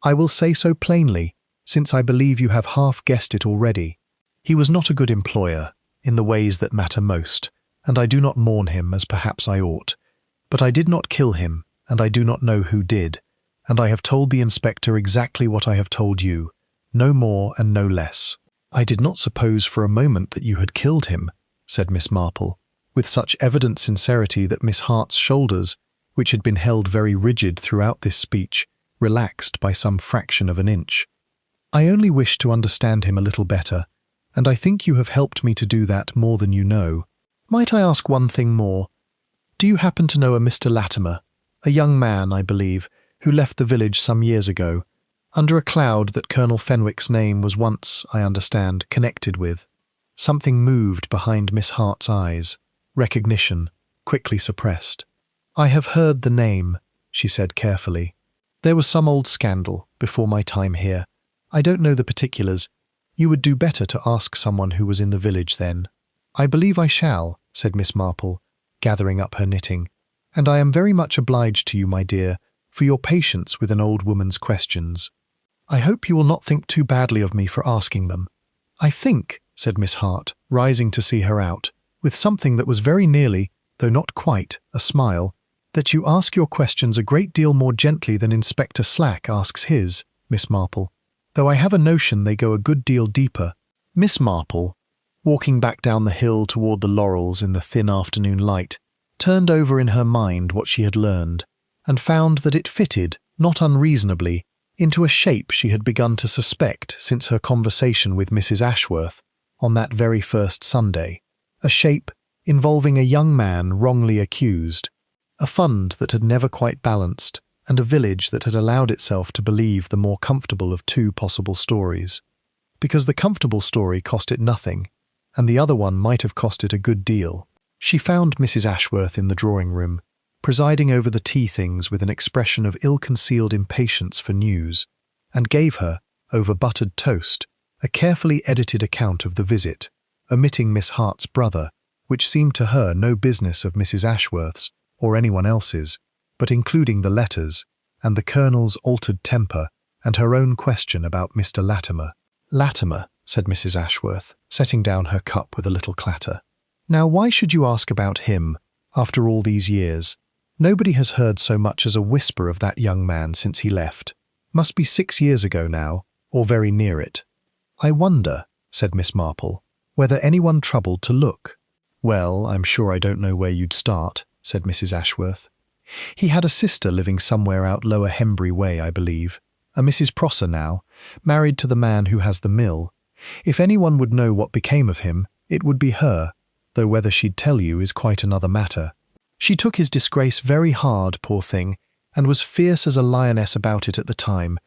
I will say so plainly, since I believe you have half guessed it already. He was not a good employer, in the ways that matter most, and I do not mourn him as perhaps I ought. But I did not kill him, and I do not know who did, and I have told the inspector exactly what I have told you, no more and no less." "I did not suppose for a moment that you had killed him," said Miss Marple, with such evident sincerity that Miss Hart's shoulders, which had been held very rigid throughout this speech, relaxed by some fraction of an inch. "I only wish to understand him a little better, and I think you have helped me to do that more than you know. Might I ask one thing more? Do you happen to know a Mr. Latimer, a young man, I believe, who left the village some years ago, under a cloud that Colonel Fenwick's name was once, I understand, connected with. Something moved behind Miss Hart's eyes, recognition, quickly suppressed. I have heard the name, she said carefully. There was some old scandal before my time here. I don't know the particulars. You would do better to ask someone who was in the village then. I believe I shall, said Miss Marple, gathering up her knitting, and I am very much obliged to you, my dear, for your patience with an old woman's questions. I hope you will not think too badly of me for asking them. I think, said Miss Hart, rising to see her out, with something that was very nearly, though not quite, a smile, that you ask your questions a great deal more gently than Inspector Slack asks his, Miss Marple, though I have a notion they go a good deal deeper. Miss Marple, walking back down the hill toward the laurels in the thin afternoon light, turned over in her mind what she had learned, and found that it fitted, not unreasonably, into a shape she had begun to suspect since her conversation with Mrs. Ashworth on that very first Sunday, a shape involving a young man wrongly accused, a fund that had never quite balanced, and a village that had allowed itself to believe the more comfortable of two possible stories. Because the comfortable story cost it nothing, and the other one might have cost it a good deal. She found Mrs. Ashworth in the drawing-room, presiding over the tea-things with an expression of ill-concealed impatience for news, and gave her, over buttered toast, a carefully edited account of the visit, omitting Miss Hart's brother, which seemed to her no business of Mrs. Ashworth's or anyone else's, but including the letters, and the Colonel's altered temper, and her own question about Mr. Latimer. Latimer, said Mrs. Ashworth, setting down her cup with a little clatter. Now why should you ask about him, after all these years? Nobody has heard so much as a whisper of that young man since he left. Must be 6 years ago now, or very near it. I wonder, said Miss Marple, whether anyone troubled to look. Well, I'm sure I don't know where you'd start, said Mrs. Ashworth. He had a sister living somewhere out Lower Hembury way, I believe, a Mrs. Prosser now, married to the man who has the mill. If anyone would know what became of him, it would be her, though whether she'd tell you is quite another matter. She took his disgrace very hard, poor thing, and was fierce as a lioness about it at the time,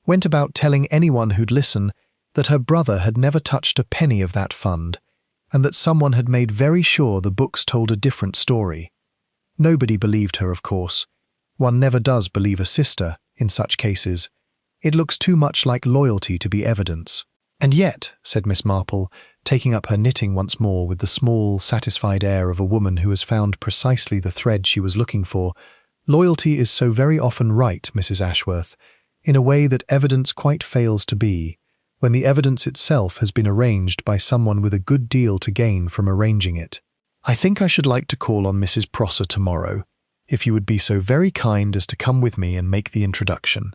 went about telling anyone who'd listen that her brother had never touched a penny of that fund, and that someone had made very sure the books told a different story. Nobody believed her, of course. One never does believe a sister, in such cases. It looks too much like loyalty to be evidence. And yet, said Miss Marple, taking up her knitting once more with the small, satisfied air of a woman who has found precisely the thread she was looking for, loyalty is so very often right, Mrs. Ashworth, in a way that evidence quite fails to be, when the evidence itself has been arranged by someone with a good deal to gain from arranging it. I think I should like to call on Mrs. Prosser tomorrow, if you would be so very kind as to come with me and make the introduction.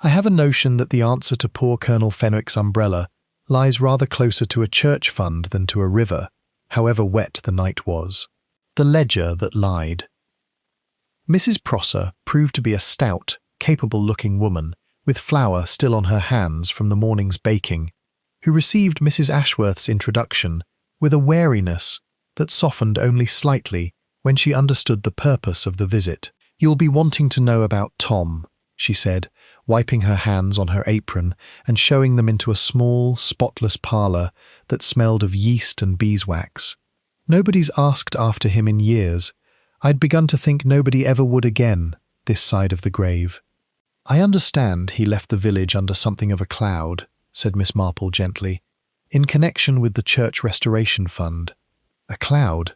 I have a notion that the answer to poor Colonel Fenwick's umbrella lies rather closer to a church fund than to a river, however wet the night was. The ledger that lied. Mrs. Prosser proved to be a stout, capable-looking woman, with flour still on her hands from the morning's baking, who received Mrs. Ashworth's introduction with a wariness that softened only slightly when she understood the purpose of the visit. "You'll be wanting to know about Tom," she said, wiping her hands on her apron and showing them into a small, spotless parlour that smelled of yeast and beeswax. "Nobody's asked after him in years. I'd begun to think nobody ever would again, this side of the grave." "I understand he left the village under something of a cloud," said Miss Marple gently, "in connection with the Church Restoration Fund." "A cloud?"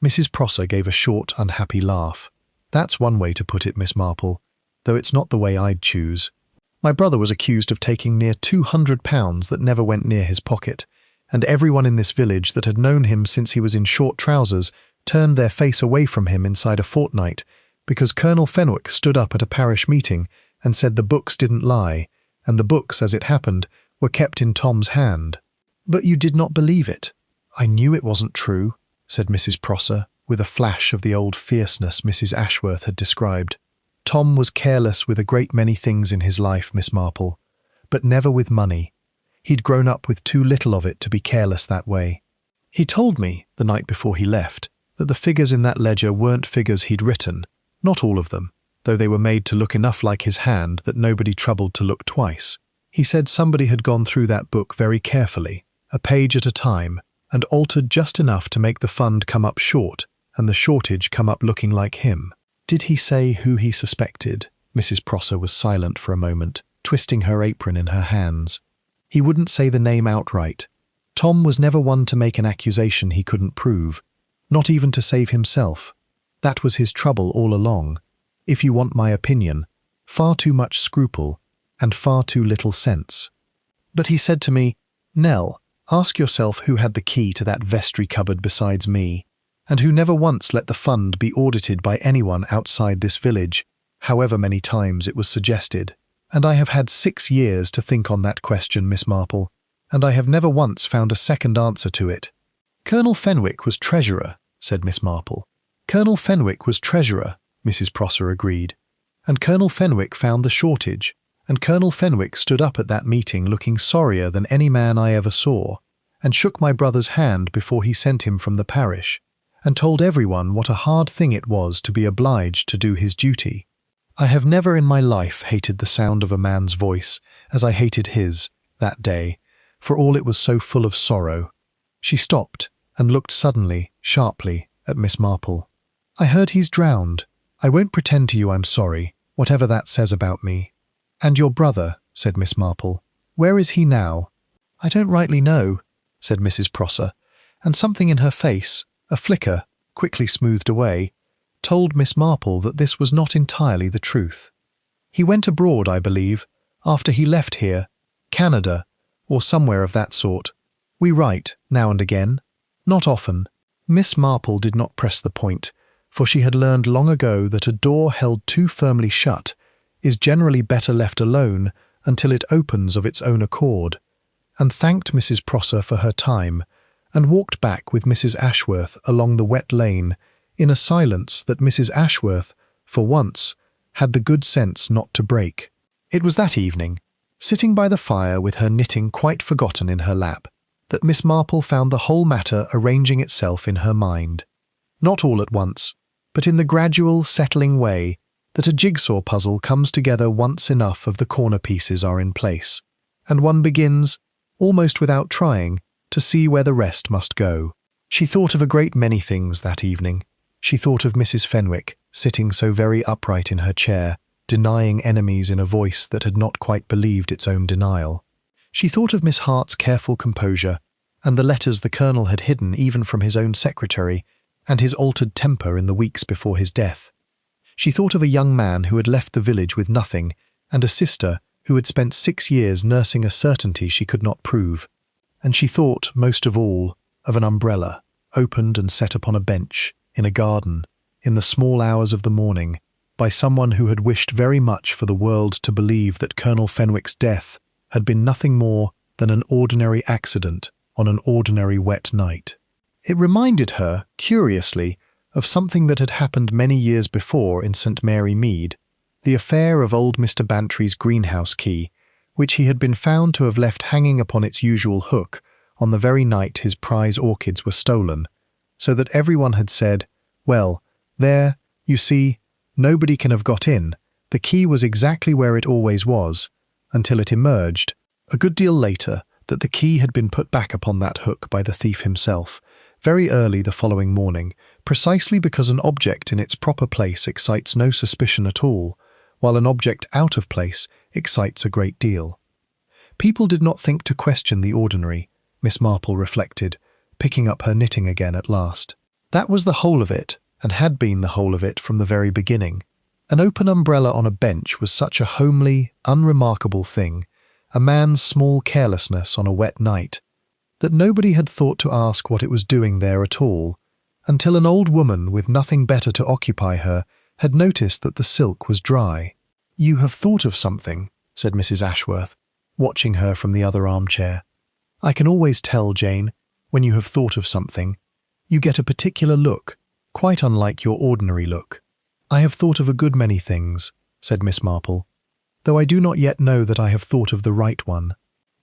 Mrs. Prosser gave a short, unhappy laugh. "That's one way to put it, Miss Marple, though it's not the way I'd choose. My brother was accused of taking near £200 that never went near his pocket, and everyone in this village that had known him since he was in short trousers turned their face away from him inside a fortnight because Colonel Fenwick stood up at a parish meeting and said the books didn't lie, and the books, as it happened, were kept in Tom's hand." "But you did not believe it." "I knew it wasn't true," said Mrs. Prosser, with a flash of the old fierceness Mrs. Ashworth had described. "Tom was careless with a great many things in his life, Miss Marple, but never with money. He'd grown up with too little of it to be careless that way. He told me, the night before he left, that the figures in that ledger weren't figures he'd written, not all of them, though they were made to look enough like his hand that nobody troubled to look twice. He said somebody had gone through that book very carefully, a page at a time, and altered just enough to make the fund come up short and the shortage come up looking like him. Did he say who he suspected? Mrs. Prosser was silent for a moment, twisting her apron in her hands. He wouldn't say the name outright. Tom was never one to make an accusation he couldn't prove, not even to save himself. That was his trouble all along. If you want my opinion, far too much scruple and far too little sense. But he said to me, "Nell, ask yourself who had the key to that vestry cupboard besides me, and who never once let the fund be audited by anyone outside this village, however many times it was suggested. And I have had 6 years to think on that question, Miss Marple, and I have never once found a second answer to it." "Colonel Fenwick was treasurer," said Miss Marple. "Colonel Fenwick was treasurer," Mrs. Prosser agreed. "And Colonel Fenwick found the shortage, and Colonel Fenwick stood up at that meeting looking sorrier than any man I ever saw, and shook my brother's hand before he sent him from the parish, and told everyone what a hard thing it was to be obliged to do his duty. I have never in my life hated the sound of a man's voice as I hated his that day, for all it was so full of sorrow." She stopped and looked suddenly, sharply, at Miss Marple. "I heard he's drowned. I won't pretend to you I'm sorry, whatever that says about me." "And your brother," said Miss Marple. "Where is he now?" "I don't rightly know," said Mrs. Prosser, and something in her face, a flicker, quickly smoothed away, told Miss Marple that this was not entirely the truth. "He went abroad, I believe, after he left here, Canada, or somewhere of that sort. We write, now and again. Not often." Miss Marple did not press the point, for she had learned long ago that a door held too firmly shut is generally better left alone until it opens of its own accord, and thanked Mrs. Prosser for her time, and walked back with Mrs. Ashworth along the wet lane in a silence that Mrs. Ashworth, for once, had the good sense not to break. It was that evening, sitting by the fire with her knitting quite forgotten in her lap, that Miss Marple found the whole matter arranging itself in her mind. Not all at once, but in the gradual, settling way that a jigsaw puzzle comes together once enough of the corner pieces are in place, and one begins, almost without trying, to see where the rest must go. She thought of a great many things that evening. She thought of Mrs. Fenwick, sitting so very upright in her chair, denying enemies in a voice that had not quite believed its own denial. She thought of Miss Hart's careful composure, and the letters the Colonel had hidden even from his own secretary, and his altered temper in the weeks before his death. She thought of a young man who had left the village with nothing, and a sister who had spent 6 years nursing a certainty she could not prove. And she thought, most of all, of an umbrella, opened and set upon a bench, in a garden, in the small hours of the morning, by someone who had wished very much for the world to believe that Colonel Fenwick's death had been nothing more than an ordinary accident on an ordinary wet night. It reminded her, curiously, of something that had happened many years before in St. Mary Mead, the affair of old Mr. Bantry's greenhouse key, which he had been found to have left hanging upon its usual hook on the very night his prize orchids were stolen, so that everyone had said, "Well, there, you see, nobody can have got in. The key was exactly where it always was," until it emerged, a good deal later, that the key had been put back upon that hook by the thief himself, very early the following morning, precisely because an object in its proper place excites no suspicion at all, while an object out of place excites a great deal. People did not think to question the ordinary, Miss Marple reflected, picking up her knitting again at last. That was the whole of it, and had been the whole of it from the very beginning. An open umbrella on a bench was such a homely, unremarkable thing, a man's small carelessness on a wet night, that nobody had thought to ask what it was doing there at all, until an old woman with nothing better to occupy her had noticed that the silk was dry. "You have thought of something," said Mrs. Ashworth, watching her from the other armchair. "I can always tell, Jane, when you have thought of something. You get a particular look, quite unlike your ordinary look." "I have thought of a good many things," said Miss Marple, "though I do not yet know that I have thought of the right one.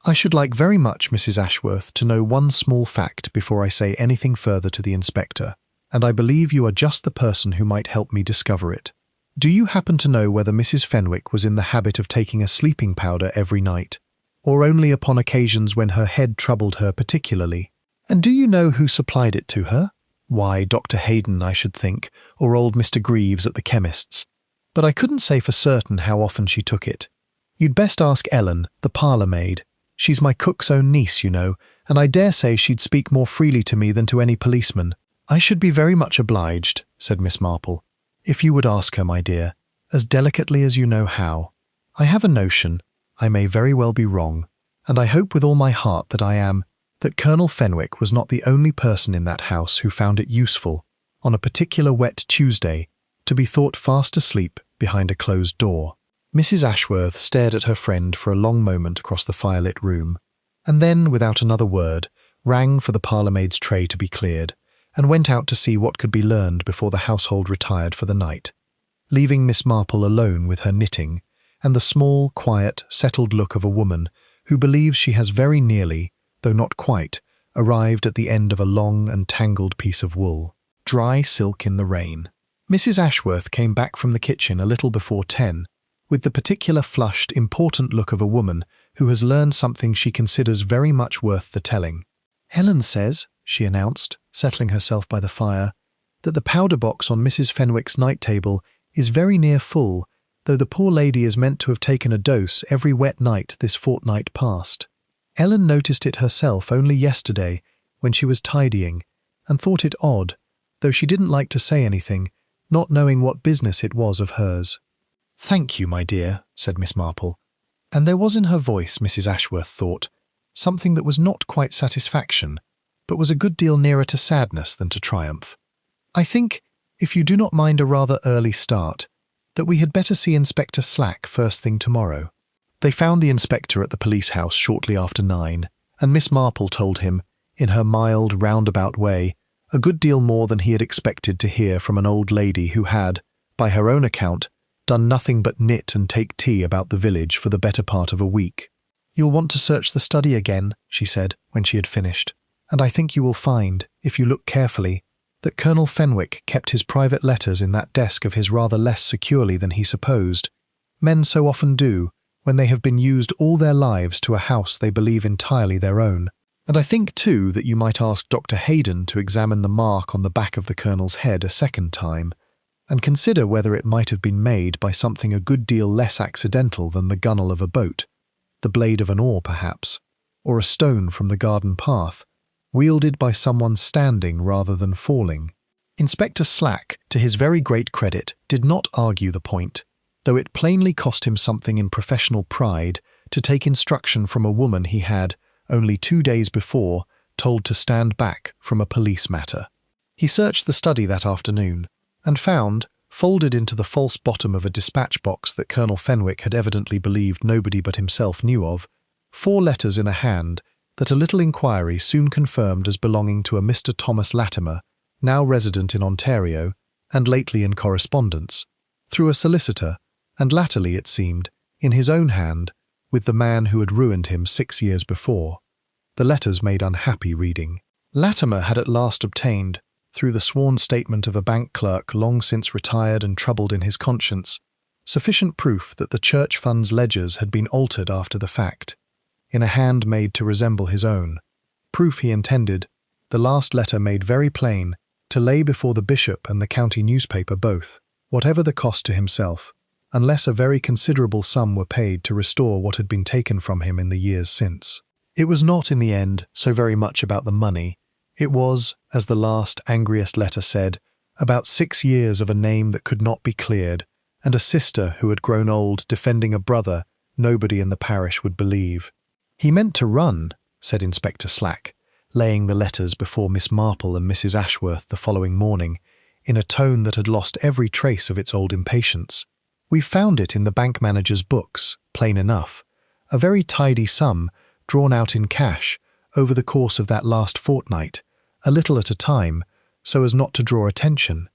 I should like very much, Mrs. Ashworth, to know one small fact before I say anything further to the inspector, and I believe you are just the person who might help me discover it." Do you happen to know whether Mrs. Fenwick was in the habit of taking a sleeping powder every night, or only upon occasions when her head troubled her particularly? And do you know who supplied it to her? Why, Dr. Haydon, I should think, or old Mr. Greaves at the chemist's. But I couldn't say for certain how often she took it. You'd best ask Ellen, the parlour-maid. She's my cook's own niece, you know, and I dare say she'd speak more freely to me than to any policeman. I should be very much obliged, said Miss Marple, if you would ask her, my dear, as delicately as you know how. I have a notion, I may very well be wrong, and I hope with all my heart that I am, that Colonel Fenwick was not the only person in that house who found it useful, on a particular wet Tuesday, to be thought fast asleep behind a closed door. Mrs. Ashworth stared at her friend for a long moment across the firelit room, and then, without another word, rang for the parlour-maid's tray to be cleared, and went out to see what could be learned before the household retired for the night, leaving Miss Marple alone with her knitting, and the small, quiet, settled look of a woman who believes she has very nearly, though not quite, arrived at the end of a long and tangled piece of wool. Dry silk in the rain. Mrs. Ashworth came back from the kitchen a little before 10, with the particular flushed, important look of a woman who has learned something she considers very much worth the telling. Helen says, she announced, settling herself by the fire, that the powder box on Mrs. Fenwick's night table is very near full, though the poor lady is meant to have taken a dose every wet night this fortnight past. Ellen noticed it herself only yesterday when she was tidying, and thought it odd, though she didn't like to say anything, not knowing what business it was of hers. "Thank you, my dear," said Miss Marple, and there was in her voice, Mrs. Ashworth thought, something that was not quite satisfaction, but was a good deal nearer to sadness than to triumph. "I think, if you do not mind a rather early start, that we had better see Inspector Slack first thing tomorrow." They found the inspector at the police house shortly after 9, and Miss Marple told him, in her mild, roundabout way, a good deal more than he had expected to hear from an old lady who had, by her own account, done nothing but knit and take tea about the village for the better part of a week. "You'll want to search the study again," she said, when she had finished, "and I think you will find, if you look carefully, that Colonel Fenwick kept his private letters in that desk of his rather less securely than he supposed. Men so often do, when they have been used all their lives to a house they believe entirely their own. And I think, too, that you might ask Dr. Haydon to examine the mark on the back of the Colonel's head a second time, and consider whether it might have been made by something a good deal less accidental than the gunwale of a boat, the blade of an oar perhaps, or a stone from the garden path, wielded by someone standing rather than falling. Inspector Slack, to his very great credit, did not argue the point, though it plainly cost him something in professional pride to take instruction from a woman he had, only 2 days before, told to stand back from a police matter. He searched the study that afternoon, and found, folded into the false bottom of a dispatch box that Colonel Fenwick had evidently believed nobody but himself knew of, 4 letters in a hand that a little inquiry soon confirmed as belonging to a Mr. Thomas Latimer, now resident in Ontario, and lately in correspondence, through a solicitor, and latterly, it seemed, in his own hand, with the man who had ruined him 6 years before. The letters made unhappy reading. Latimer had at last obtained, through the sworn statement of a bank clerk long since retired and troubled in his conscience, sufficient proof that the church fund's ledgers had been altered after the fact, in a hand made to resemble his own. Proof he intended, the last letter made very plain, to lay before the bishop and the county newspaper both, whatever the cost to himself, unless a very considerable sum were paid to restore what had been taken from him in the years since. It was not, in the end, so very much about the money. It was, as the last, angriest letter said, about 6 years of a name that could not be cleared, and a sister who had grown old defending a brother nobody in the parish would believe. "He meant to run," said Inspector Slack, laying the letters before Miss Marple and Mrs. Ashworth the following morning, in a tone that had lost every trace of its old impatience. "We found it in the bank manager's books, plain enough, a very tidy sum, drawn out in cash, over the course of that last fortnight, a little at a time, so as not to draw attention.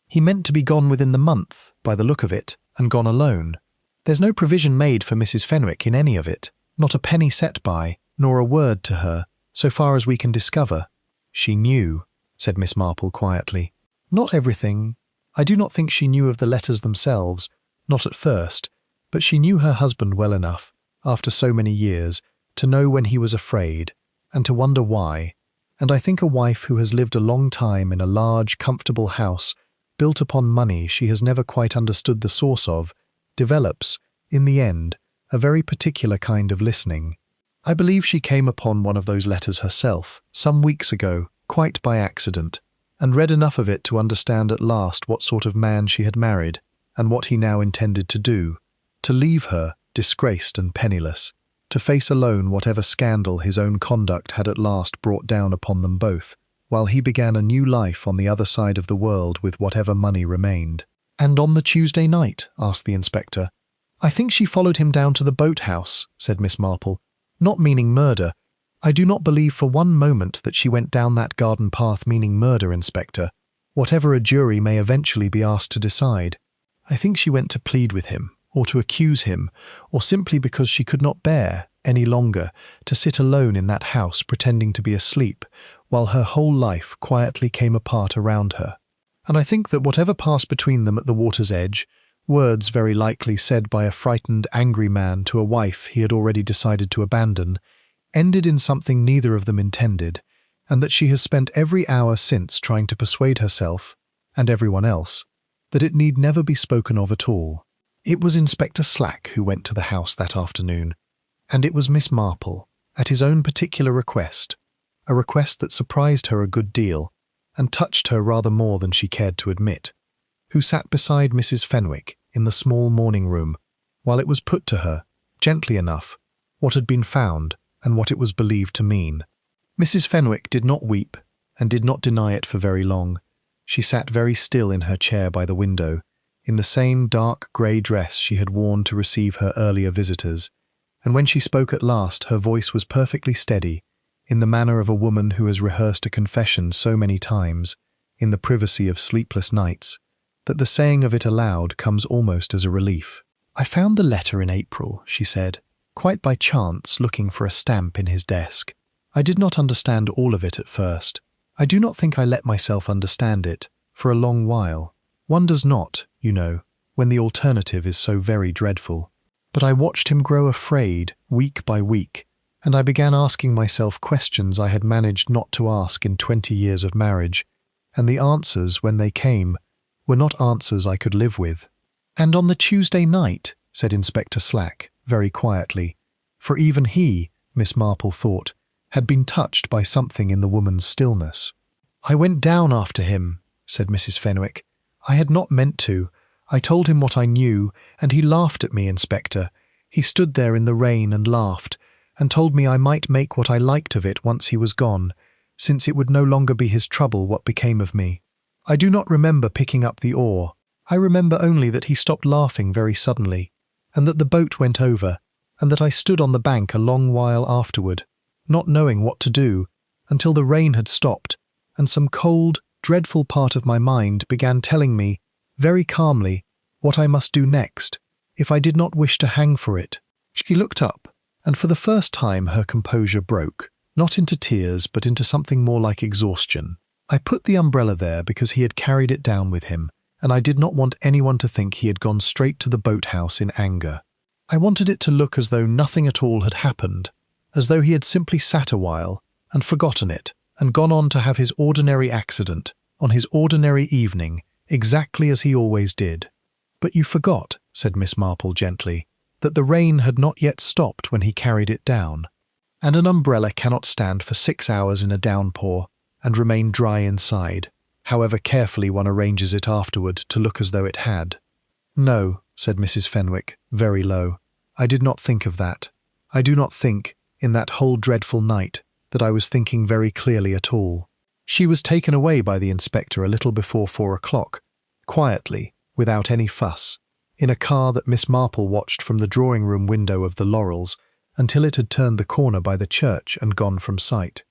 He meant to be gone within the month, by the look of it, and gone alone. There's no provision made for Mrs. Fenwick in any of it, not a penny set by, nor a word to her, so far as we can discover." "She knew," said Miss Marple quietly. "Not everything, I do not think she knew of the letters themselves, not at first, but she knew her husband well enough, after so many years, to know when he was afraid, and to wonder why. And I think a wife who has lived a long time in a large, comfortable house, built upon money she has never quite understood the source of, develops, in the end, a very particular kind of listening. I believe she came upon one of those letters herself, some weeks ago, quite by accident, and read enough of it to understand at last what sort of man she had married, and what he now intended to do, to leave her, disgraced and penniless, to face alone whatever scandal his own conduct had at last brought down upon them both, while he began a new life on the other side of the world with whatever money remained. "And on the Tuesday night?" asked the inspector. "I think she followed him down to the boat-house," said Miss Marple, "not meaning murder. I do not believe for one moment that she went down that garden path meaning murder, Inspector, whatever a jury may eventually be asked to decide. I think she went to plead with him, or to accuse him, or simply because she could not bear, any longer, to sit alone in that house pretending to be asleep, while her whole life quietly came apart around her. And I think that whatever passed between them at the water's edge, words very likely said by a frightened, angry man to a wife he had already decided to abandon, ended in something neither of them intended, and that she has spent every hour since trying to persuade herself, and everyone else, that it need never be spoken of at all. It was Inspector Slack who went to the house that afternoon, and it was Miss Marple, at his own particular request, a request that surprised her a good deal, and touched her rather more than she cared to admit, who sat beside Mrs. Fenwick in the small morning room, while it was put to her, gently enough, what had been found, and what it was believed to mean. Mrs. Fenwick did not weep, and did not deny it for very long. She sat very still in her chair by the window, in the same dark grey dress she had worn to receive her earlier visitors, and when she spoke at last her voice was perfectly steady, in the manner of a woman who has rehearsed a confession so many times, in the privacy of sleepless nights, that the saying of it aloud comes almost as a relief. "I found the letter in April," she said, "quite by chance, looking for a stamp in his desk. I did not understand all of it at first. I do not think I let myself understand it, for a long while. One does not, you know, when the alternative is so very dreadful. But I watched him grow afraid, week by week, and I began asking myself questions I had managed not to ask in 20 years of marriage, and the answers, when they came, were not answers I could live with." "And on the Tuesday night," said Inspector Slack, very quietly, for even he, Miss Marple thought, had been touched by something in the woman's stillness. "I went down after him," said Mrs. Fenwick. "I had not meant to. I told him what I knew, and he laughed at me, Inspector. He stood there in the rain and laughed, and told me I might make what I liked of it once he was gone, since it would no longer be his trouble what became of me. I do not remember picking up the oar. I remember only that he stopped laughing very suddenly, and that the boat went over, and that I stood on the bank a long while afterward, not knowing what to do, until the rain had stopped, and some cold, dreadful part of my mind began telling me, very calmly, what I must do next, if I did not wish to hang for it." She looked up, and for the first time her composure broke, not into tears but into something more like exhaustion. "I put the umbrella there because he had carried it down with him, and I did not want anyone to think he had gone straight to the boat-house in anger. I wanted it to look as though nothing at all had happened, as though he had simply sat a while and forgotten it and gone on to have his ordinary accident on his ordinary evening, exactly as he always did." "But you forgot," said Miss Marple gently, "that the rain had not yet stopped when he carried it down, and an umbrella cannot stand for 6 hours in a downpour and remain dry inside, however carefully one arranges it afterward to look as though it had." "No," said Mrs. Fenwick, very low, "I did not think of that. I do not think, in that whole dreadful night, that I was thinking very clearly at all." She was taken away by the inspector a little before 4 o'clock, quietly, without any fuss, in a car that Miss Marple watched from the drawing-room window of the Laurels until it had turned the corner by the church and gone from sight.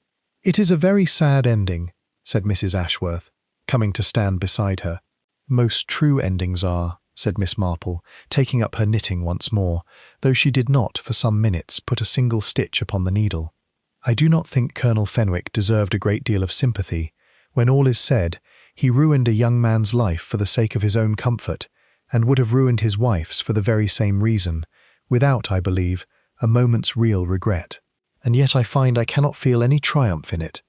"It is a very sad ending," said Mrs. Ashworth, coming to stand beside her. "Most true endings are," said Miss Marple, taking up her knitting once more, though she did not, for some minutes, put a single stitch upon the needle. "I do not think Colonel Fenwick deserved a great deal of sympathy. When all is said, He ruined a young man's life for the sake of his own comfort, and would have ruined his wife's for the very same reason, without, I believe, a moment's real regret. And yet I find I cannot feel any triumph in it,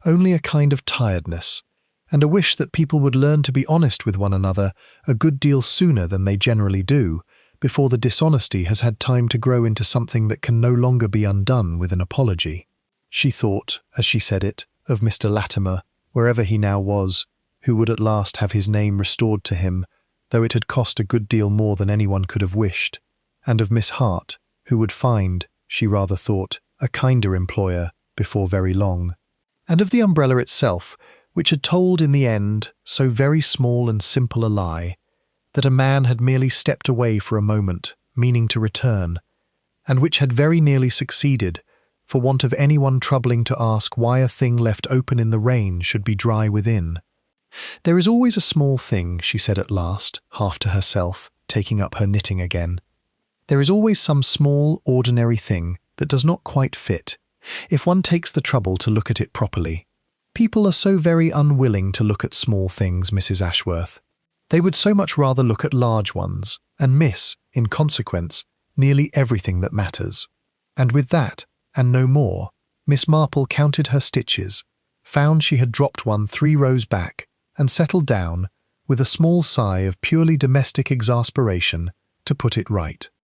only a kind of tiredness, and a wish that people would learn to be honest with one another a good deal sooner than they generally do, before the dishonesty has had time to grow into something that can no longer be undone with an apology. She thought, as she said it, of Mr. Latimer, wherever he now was, who would at last have his name restored to him, though it had cost a good deal more than anyone could have wished, and of Miss Hart, who would find, she rather thought, a kinder employer before very long, and of the umbrella itself, which had told in the end so very small and simple a lie, that a man had merely stepped away for a moment, meaning to return, and which had very nearly succeeded, for want of anyone troubling to ask why a thing left open in the rain should be dry within. "There is always a small thing," she said at last, half to herself, taking up her knitting again. "There is always some small, ordinary thing that does not quite fit, if one takes the trouble to look at it properly. People are so very unwilling to look at small things, Mrs. Ashworth. They would so much rather look at large ones, and miss, in consequence, nearly everything that matters." And with that, and no more, Miss Marple counted her stitches, found she had dropped one 3 rows back, and settled down, with a small sigh of purely domestic exasperation, to put it right.